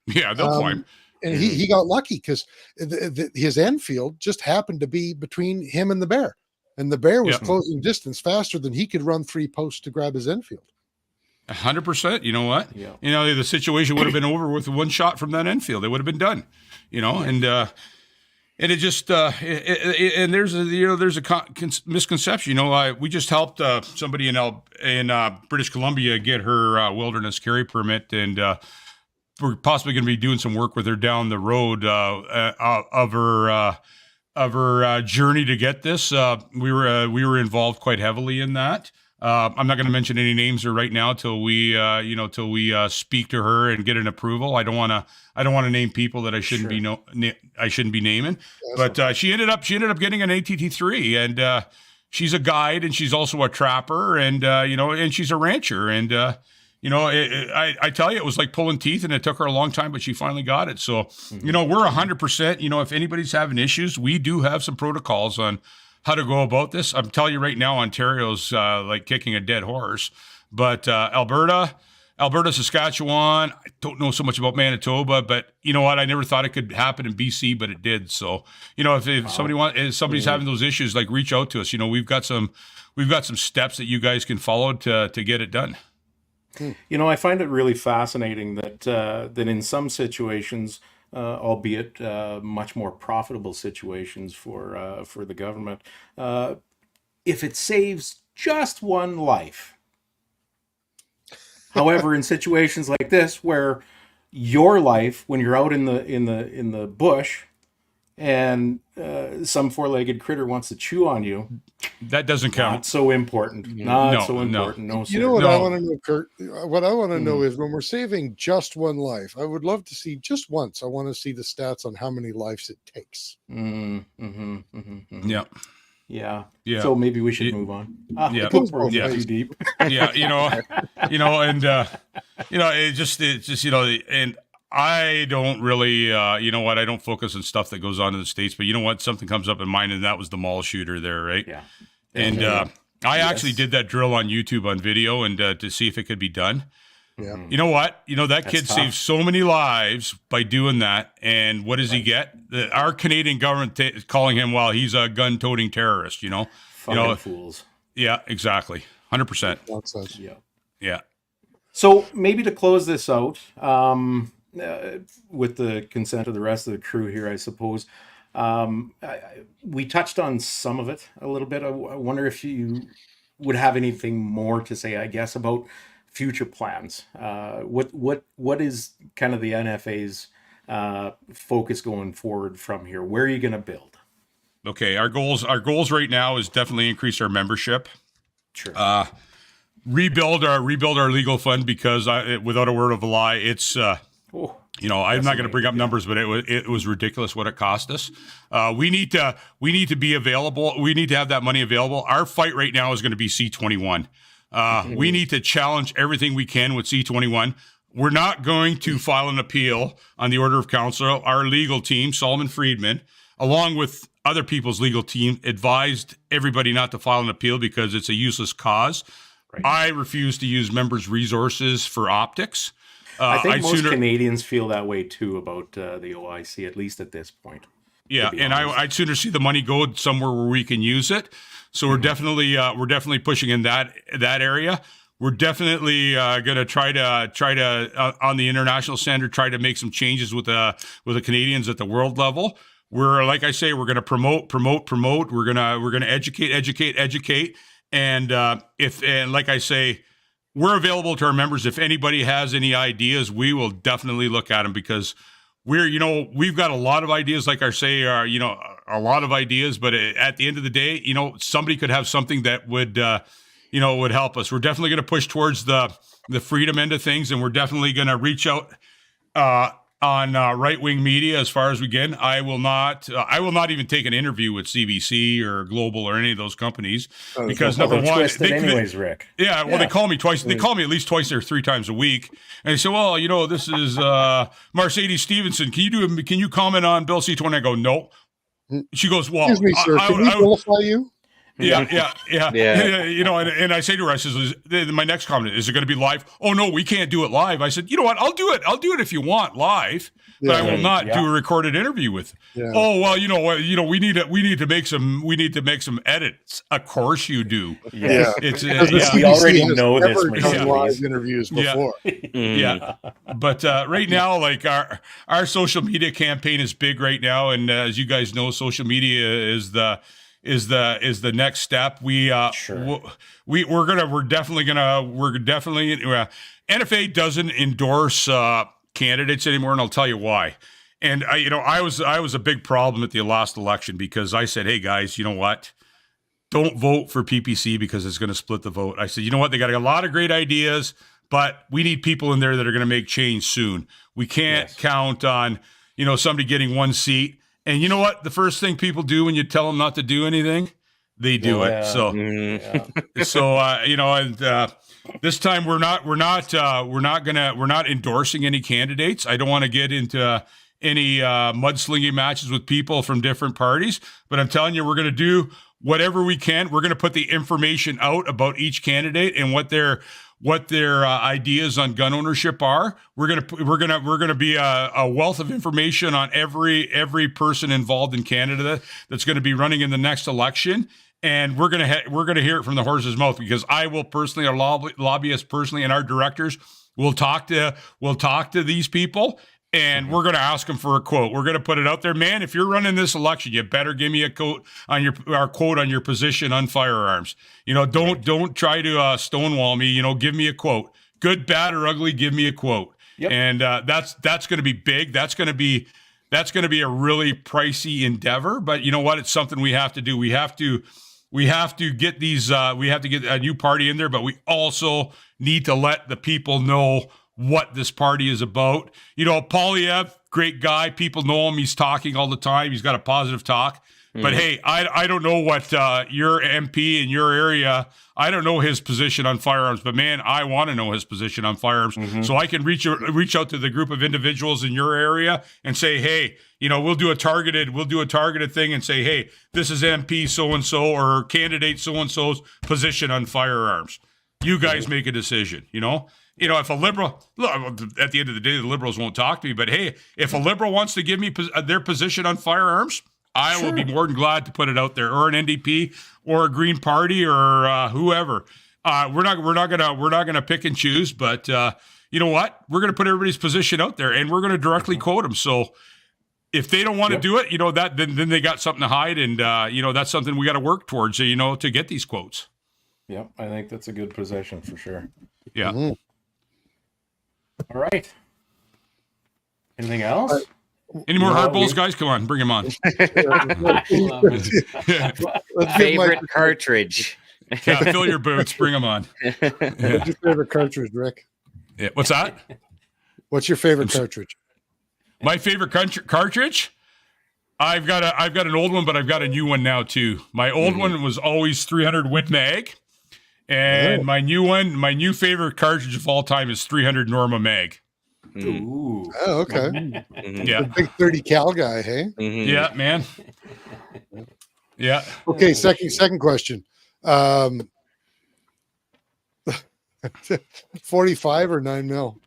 Yeah, they'll climb. And he got lucky, because his Enfield just happened to be between him and the bear, and the bear was closing distance faster than he could run 3 posts to grab his Enfield. 100%. You know what? Yeah. The situation would have been over with 1 shot from that Enfield. It would have been done. And it just and there's a misconception. We just helped somebody in British Columbia get her wilderness carry permit, and we're possibly going to be doing some work with her down the road of her journey to get this. We were involved quite heavily in that. I'm not going to mention any names right now till we speak to her and get an approval. I don't want to name people that I shouldn't be naming. But she ended up getting an ATT3, and she's a guide, and she's also a trapper, and and she's a rancher, and I tell you, it was like pulling teeth, and it took her a long time, but she finally got it. So we're 100%. If anybody's having issues, we do have some protocols on how to go about this. I'm telling you right now, Ontario's like kicking a dead horse, but Alberta, Saskatchewan, I don't know so much about Manitoba, but you know what? I never thought it could happen in BC, but it did. So, if somebody's having those issues, like, reach out to us. We've got some steps that you guys can follow to get it done. I find it really fascinating that in some situations, albeit much more profitable situations for the government, if it saves just 1 life. However, in situations like this, where your life, when you're out in the bush, and some 4-legged critter wants to chew on you, that doesn't count. Not so important. Not so important. No, you know what I want to know, Kurt? What I want to know is, when we're saving just 1 life, I would love to see, just once, I want to see the stats on how many lives it takes. Yeah. So maybe we should move on. Yeah. Too deep. Yeah. And it's just, and I don't really, I don't focus on stuff that goes on in the States, but you know what? Something comes up in mind, and that was the mall shooter there, right? Yeah. And I actually did that drill on YouTube on video and to see if it could be done. Yeah. You know what? That kid tough. saved so many lives by doing that. And what does he get? Our Canadian government is calling him, well, he's a gun-toting terrorist, Fucking fools. Yeah, exactly. 100%. Nonsense. Yeah. Yeah. So maybe to close this out, with the consent of the rest of the crew here, I suppose, we touched on some of it a little bit. I wonder if you would have anything more to say, I guess, about future plans. What is kind of the NFA's focus going forward from here? Where are you going to build? Okay, our goals right now is definitely increase our membership. Sure. Rebuild our legal fund, because without a word of a lie, it's I'm not going to bring up numbers, but it was ridiculous what it cost us. We need to be available. We need to have that money available. Our fight right now is going to be C21. We need to challenge everything we can with C21. We're not going to file an appeal on the order of council. Our legal team, Solomon Friedman, along with other people's legal team, advised everybody not to file an appeal because it's a useless cause. Right. I refuse to use members' resources for optics. I think most Canadians feel that way too about the OIC, at least at this point. Yeah, and I'd sooner see the money go somewhere where we can use it. So we're definitely pushing in that area. We're definitely going to try to on the international standard try to make some changes with the Canadians at the world level. We're, like I say, we're going to promote. We're going to educate. And like I say, we're available to our members. If anybody has any ideas, we will definitely look at them, because we've got a lot of ideas, like I say, a lot of ideas, but at the end of the day, somebody could have something that would help us. We're definitely going to push towards the freedom end of things, and we're definitely going to reach out on right-wing media as far as we can. I will not even take an interview with CBC or Global or any of those companies, because number one, Rick. Yeah, well, they call me twice. They call me at least twice or three times a week, and they say, "Well, this is Mercedes Stevenson. Can you comment on Bill C-20?" I go, "No." She goes, "Well, excuse me, sir. Can we qualify you?" Yeah. And I say to her, I says, my next comment, is it going to be live? Oh no, we can't do it live. I said, you know what? I'll do it if you want live, but I will not do a recorded interview with. Yeah. Oh well, we need to make some edits. Of course you do. Yeah, we already know this. Never done live interviews before. Yeah. But right now, like our social media campaign is big right now, and as you guys know, social media is the next step. NFA doesn't endorse candidates anymore, and I'll tell you why. And I was a big problem at the last election, because I said, hey guys, you know what? Don't vote for PPC because it's going to split the vote. I said, you know what? They got a lot of great ideas, but we need people in there that are going to make change soon. We can't count on, somebody getting one seat. And you know what? The first thing people do when you tell them not to do anything, they do it. So, this time we're not endorsing any candidates. I don't want to get into any mudslinging matches with people from different parties, but I'm telling you, we're going to do whatever we can. We're going to put the information out about each candidate and what their ideas on gun ownership are. We're gonna be a wealth of information on every person involved in Canada that's going to be running in the next election, and we're gonna hear it from the horse's mouth, because I will personally, our lobbyists personally, and our directors will talk to these people. And we're going to ask them for a quote. We're going to put it out there, man. If you're running this election, you better give me a quote on your position on firearms. Don't try to stonewall me. Give me a quote. Good, bad, or ugly. Give me a quote. Yep. And that's going to be big. That's going to be a really pricey endeavor. But you know what? It's something we have to do. We have to get these. We have to get a new party in there. But we also need to let the people know what this party is about. Polyev, great guy. People know him. He's talking all the time. He's got a positive talk. But hey, I don't know what your MP in your area, I don't know his position on firearms, but man, I want to know his position on firearms so I can reach out to the group of individuals in your area and say, hey, we'll do a targeted thing and say, hey, this is MP so-and-so or candidate so-and-so's position on firearms. You guys make a decision, if a liberal, look, at the end of the day, the liberals won't talk to me, but hey, if a liberal wants to give me their position on firearms, I will be more than glad to put it out there, or an NDP, or a Green Party, or whoever. We're not gonna pick and choose, but you know what? We're gonna put everybody's position out there, and we're gonna directly quote them. So if they don't want to do it, then they got something to hide, and that's something we got to work towards, to get these quotes. Yeah, I think that's a good position for sure. Yeah. Mm-hmm. All right. Anything else? Any more hardballs, guys? Come on, bring them on. Favorite cartridge. Yeah, fill your boots. Bring them on. What's your favorite cartridge, Rick? Yeah. What's that? What's your favorite cartridge? My favorite cartridge? I've got an old one, but I've got a new one now too. My old one was always 300 Win Mag, and my new favorite cartridge of all time is 300 Norma Mag. Ooh. Oh, okay. Yeah. The big 30 cal guy, hey? Yeah, man. Yeah. Okay, second question. 45 or 9 mil?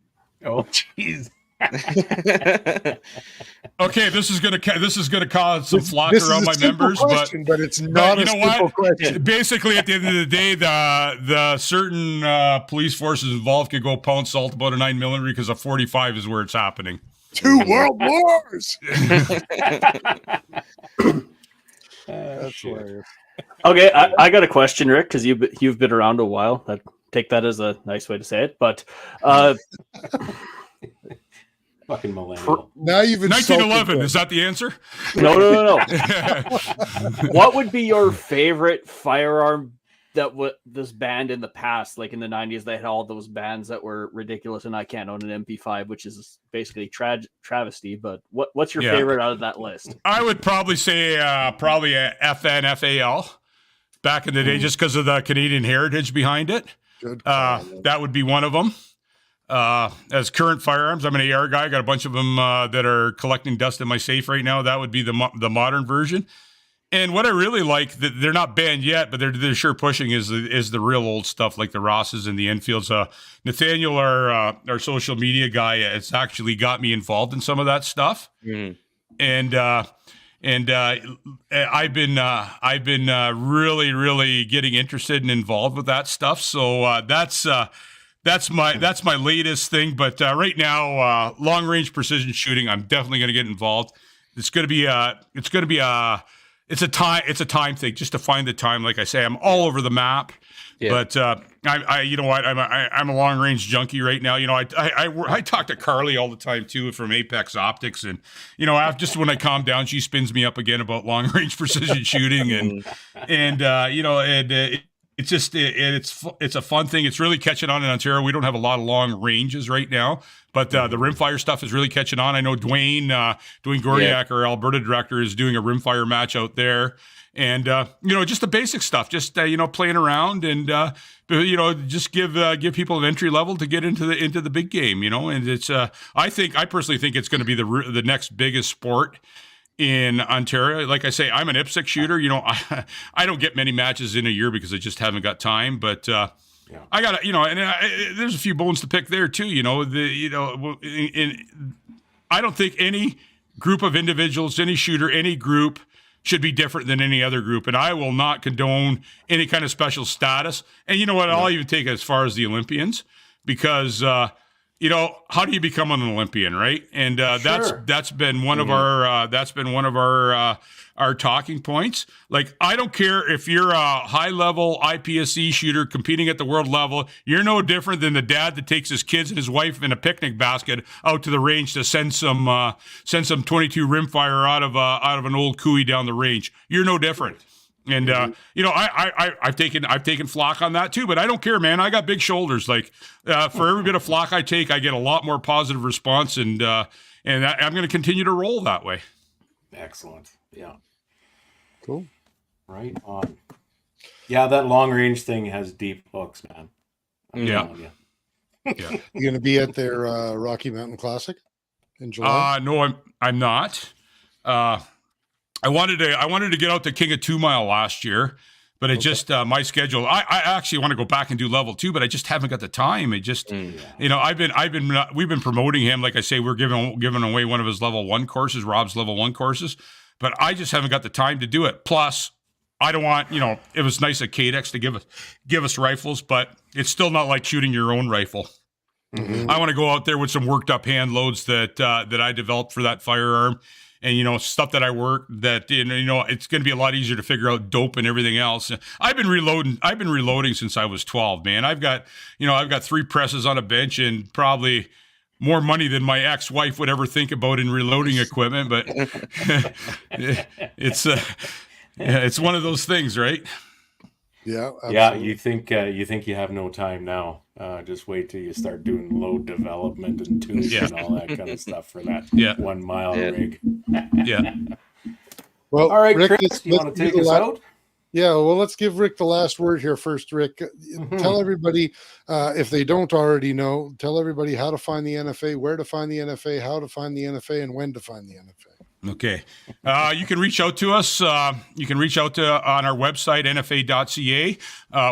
Oh, jeez. Okay, this is gonna cause some flock around my members, but it's not a simple question. Basically, at the end of the day, the certain police forces involved could go pound salt about a 9mm because a 45 is where it's happening. 2 world wars. That's hilarious. Okay, I got a question, Rick, because you've been around a while. I take that as a nice way to say it, but fucking millennial. Now you've 1911. Is that the answer? No. What would be your favorite firearm that was banned in the past? Like in the 90s, they had all those bans that were ridiculous, and I can't own an MP5, which is basically travesty. But what's your favorite out of that list? I would probably say probably a FNFAL back in the day, just because of the Canadian heritage behind it. Good. That would be one of them. As current firearms, I'm an AR guy. I got a bunch of them that are collecting dust in my safe right now. That would be the modern version. And what I really like, that they're not banned yet, but they're sure pushing, is the real old stuff like the Rosses and the Enfields. Nathaniel, our social media guy, has actually got me involved in some of that stuff. And I've been really, really getting interested and involved with that stuff. So that's my latest thing. But right now, long range precision shooting, I'm definitely going to get involved. It's a time thing, just to find the time. Like I say, I'm all over the map. Yeah. But you know what? I'm a long range junkie right now. I talk to Carly all the time too from Apex Optics, and just when I calm down, she spins me up again about long range precision shooting, it's a fun thing. It's really catching on in Ontario. We don't have a lot of long ranges right now, but the rimfire stuff is really catching on. I know Dwayne Gordiak, our Alberta director, is doing a rimfire match out there. And, just the basic stuff, just, playing around and, just give people an entry level to get into the big game, and it's, I personally think it's going to be the next biggest sport in Ontario. Like I say, I'm an IPSC shooter. I don't get many matches in a year because I just haven't got time, but, I got to, there's a few bones to pick there too, I don't think any group of individuals, any shooter, any group should be different than any other group. And I will not condone any kind of special status. And you know what? I'll even take it as far as the Olympians, because, how do you become an Olympian, right? And that's been one of our talking points. Like, I don't care if you're a high-level IPSC shooter competing at the world level. You're no different than the dad that takes his kids and his wife in a picnic basket out to the range to send some 22 rimfire out of an old cooey down the range. You're no different. And I've taken flock on that too, but I don't care, man. I got big shoulders. Like, for every bit of flock I take, I get a lot more positive response, and I'm going to continue to roll that way. Excellent. Yeah. Cool. Right on. Yeah, that long range thing has deep hooks, man. I'm telling you. Yeah. You going to be at their Rocky Mountain Classic in July? No, I'm not. I wanted to get out to King of 2 Mile last year, but it just my schedule. I actually want to go back and do level 2, but I just haven't got the time. It just we've been promoting him. Like I say, we're giving away one of his level 1 courses, Rob's level 1 courses, but I just haven't got the time to do it. Plus, I don't want, it was nice of KDEX to give us rifles, but it's still not like shooting your own rifle. Mm-hmm. I want to go out there with some worked up hand loads that I developed for that firearm, and stuff that I work that it's going to be a lot easier to figure out dope and everything else. I've been reloading since I was 12, man. I've got 3 presses on a bench and probably more money than my ex-wife would ever think about in reloading equipment, but it's one of those things, right? Yeah, absolutely. Yeah. You think you have no time now. Just wait till you start doing load development and tuning and all that kind of stuff for that 1 mile rig. Yeah. Well, All right, Rick, Chris, you want to take us out? Yeah, well, let's give Rick the last word here first. Rick, tell everybody, if they don't already know, tell everybody how to find the NFA, where to find the NFA, how to find the NFA, and when to find the NFA. Okay. You can reach out to us. You can reach out on our website, nfa.ca.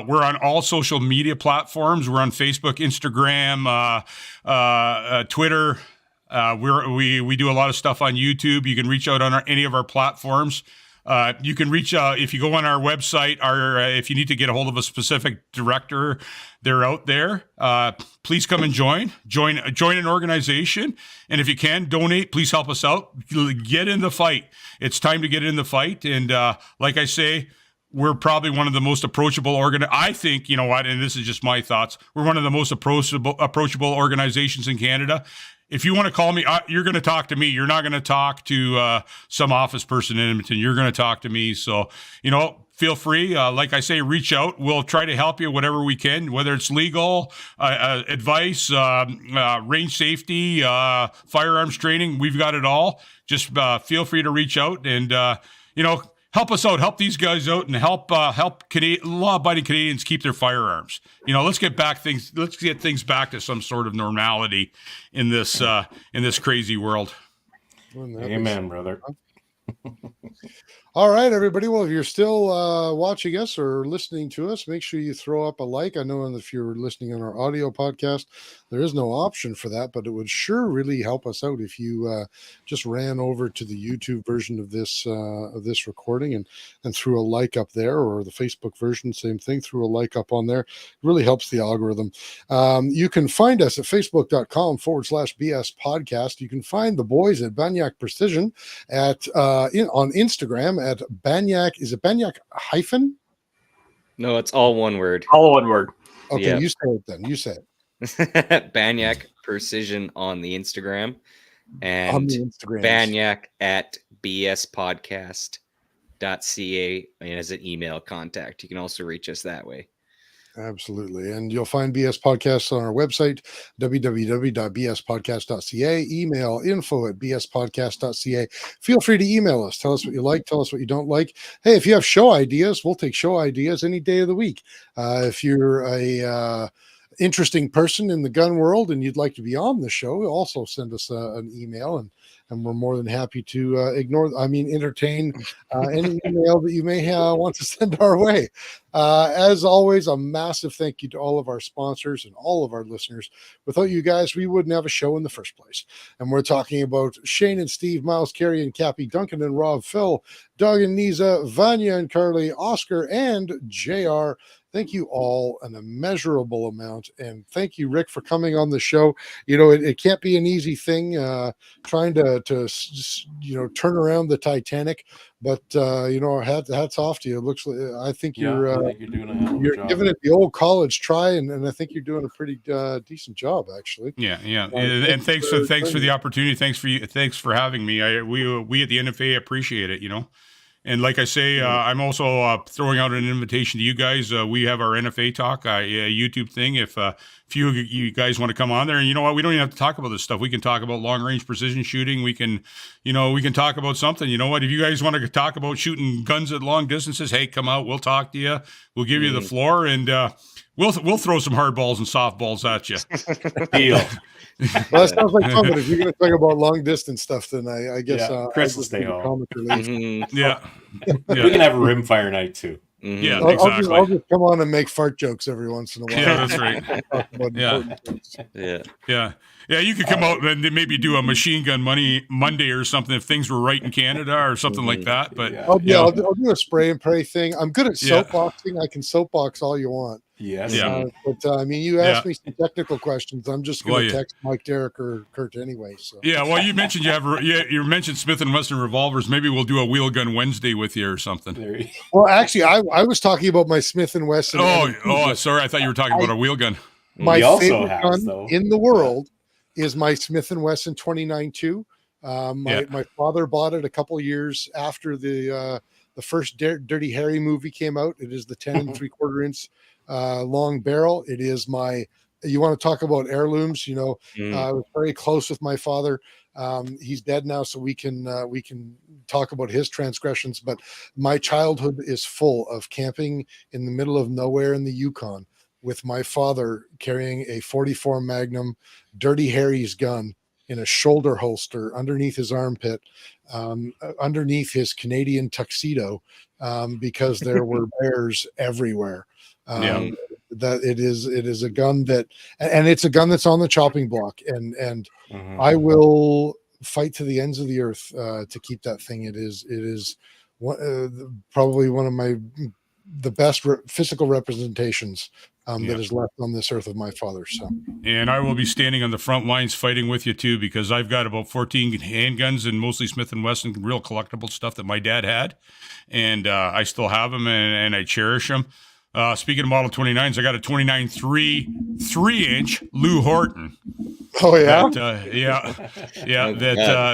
We're on all social media platforms. We're on Facebook, Instagram, Twitter. We do a lot of stuff on YouTube. You can reach out on any of our platforms. You can reach out if you go on our website. If you need to get a hold of a specific director, they're out there. Please come and join an organization, and if you can donate, please help us out. Get in the fight. It's time to get in the fight. And like I say, we're probably one of the most approachable I think, and this is just my thoughts, we're one of the most approachable organizations in Canada. If you want to call me, you're going to talk to me. You're not going to talk to some office person in Edmonton. You're going to talk to me. So, feel free. Like I say, reach out. We'll try to help you whatever we can, whether it's legal, advice, range safety, firearms training. We've got it all. Just feel free to reach out and, help us out, help these guys out, and help law-abiding Canadians keep their firearms. Let's get things back to some sort of normality in this crazy world. Amen, brother. All right, everybody. Well, if you're still watching us or listening to us, make sure you throw up a like. I know if you're listening on our audio podcast, there is no option for that, but it would sure really help us out if you just ran over to the YouTube version of this recording and threw a like up there, or the Facebook version, same thing, threw a like up on there. It really helps the algorithm. You can find us at facebook.com/BS podcast. You can find the boys at Banyak Precision on Instagram at Banyak. Is it Banyak hyphen? No, it's all one word. All one word. Okay, Yep. You say it then. You say it. Banyak Precision on the Instagram, and On the Instagrams. Banyak at bspodcast.ca as an email contact. You can also reach us that way. Absolutely. And you'll find BS Podcasts on our website, www.bspodcast.ca. Email info@bspodcast.ca. Feel free to email us. Tell us what you like. Tell us what you don't like. Hey, if you have show ideas, we'll take show ideas any day of the week. If you're a interesting person in the gun world and you'd like to be on the show, also send us an email, and we're more than happy to entertain any email that you may want to send our way. As always, a massive thank you to all of our sponsors and all of our listeners. Without you guys, we wouldn't have a show in the first place. And we're talking about Shane and Steve, Miles, Carey and Cappy, Duncan and Rob, Phil, Doug and Nisa, Vanya and Carly, Oscar and JR. Thank you all an immeasurable amount. And thank you, Rick, for coming on the show. It can't be an easy thing trying to turn around the Titanic, but hats off to you. It looks like I think you're doing a hell of a job. giving it the old college try, and I think you're doing a pretty decent job, actually. Yeah. And thanks for the opportunity. Thanks for having me. We at the NFA appreciate it, And like I say, I'm also throwing out an invitation to you guys. We have our NFA talk, YouTube thing. If you guys want to come on there, and you know what, we don't even have to talk about this stuff. We can talk about long range precision shooting. We can talk about something. You know what? If you guys want to talk about shooting guns at long distances, hey, come out. We'll talk to you. We'll give you the floor, and we'll throw some hard balls and soft balls at you. Deal. Well, that sounds like fun, but if you're going to talk about long distance stuff, then I guess Chris will stay home. Yeah. We can have a rimfire night too. Yeah, exactly. I'll just come on and make fart jokes every once in a while. Yeah, that's right. Yeah. You could come out and maybe do a machine gun Monday or something if things were right in Canada or something like that. But I'll do a spray and pray thing. I'm good at soapboxing. I can soapbox all you want. Yes. But I mean, you asked me some technical questions. I'm just going to text Mike, Derek, or Kurt anyway. So well, you mentioned you mentioned Smith and Wesson revolvers. Maybe we'll do a wheel gun Wednesday with you or something. Well, actually, I was talking about my Smith and Wesson. Sorry, I thought you were talking about a wheel gun. My favorite gun in the world is my Smith and Wesson 29-2. My father bought it a couple years after the first Dirty Harry movie came out. It is the 10 3/4 inch long barrel. It is you want to talk about heirlooms, I was very close with my father. He's dead now, so we can talk about his transgressions, but my childhood is full of camping in the middle of nowhere in the Yukon with my father carrying a 44 Magnum Dirty Harry's gun in a shoulder holster underneath his armpit, underneath his Canadian tuxedo, because there were bears everywhere. That it is a gun and it's a gun that's on the chopping block, and I will fight to the ends of the earth to keep that thing. It is probably one of the best physical representations that is left on this earth of my father. So, and I will be standing on the front lines fighting with you too, because I've got about 14 handguns and mostly Smith and Wesson, real collectible stuff that my dad had, and I still have them and I cherish them. Speaking of Model 29s, I got a 29-3 3-inch Lou Horton. Oh yeah,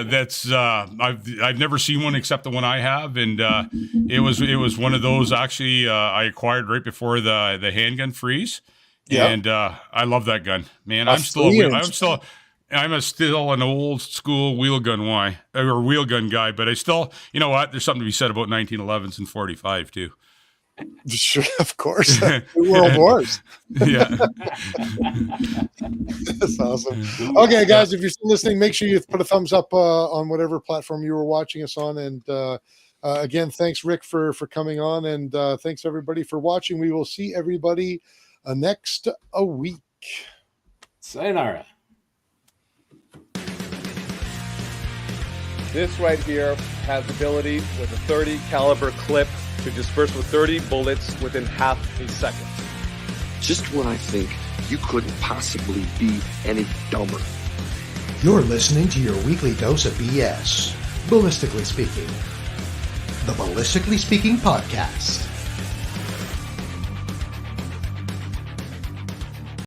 that's I've never seen one except the one I have, and it was one of those actually I acquired right before the handgun freeze. And I love that gun, man. I'm still an old school wheel gun guy, but I still, you know what? There's something to be said about 1911s and 45 too. Sure, of course. World Wars. Yeah. That's awesome. Okay, guys, if you're still listening, make sure you put a thumbs up on whatever platform you were watching us on. And again, thanks, Rick, for coming on. And thanks, everybody, for watching. We will see everybody next a week. Sayonara. This right here has the ability with a 30 caliber clip to disperse with 30 bullets within half a second. Just when I think you couldn't possibly be any dumber. You're listening to your weekly dose of BS, Ballistically Speaking. The Ballistically Speaking Podcast.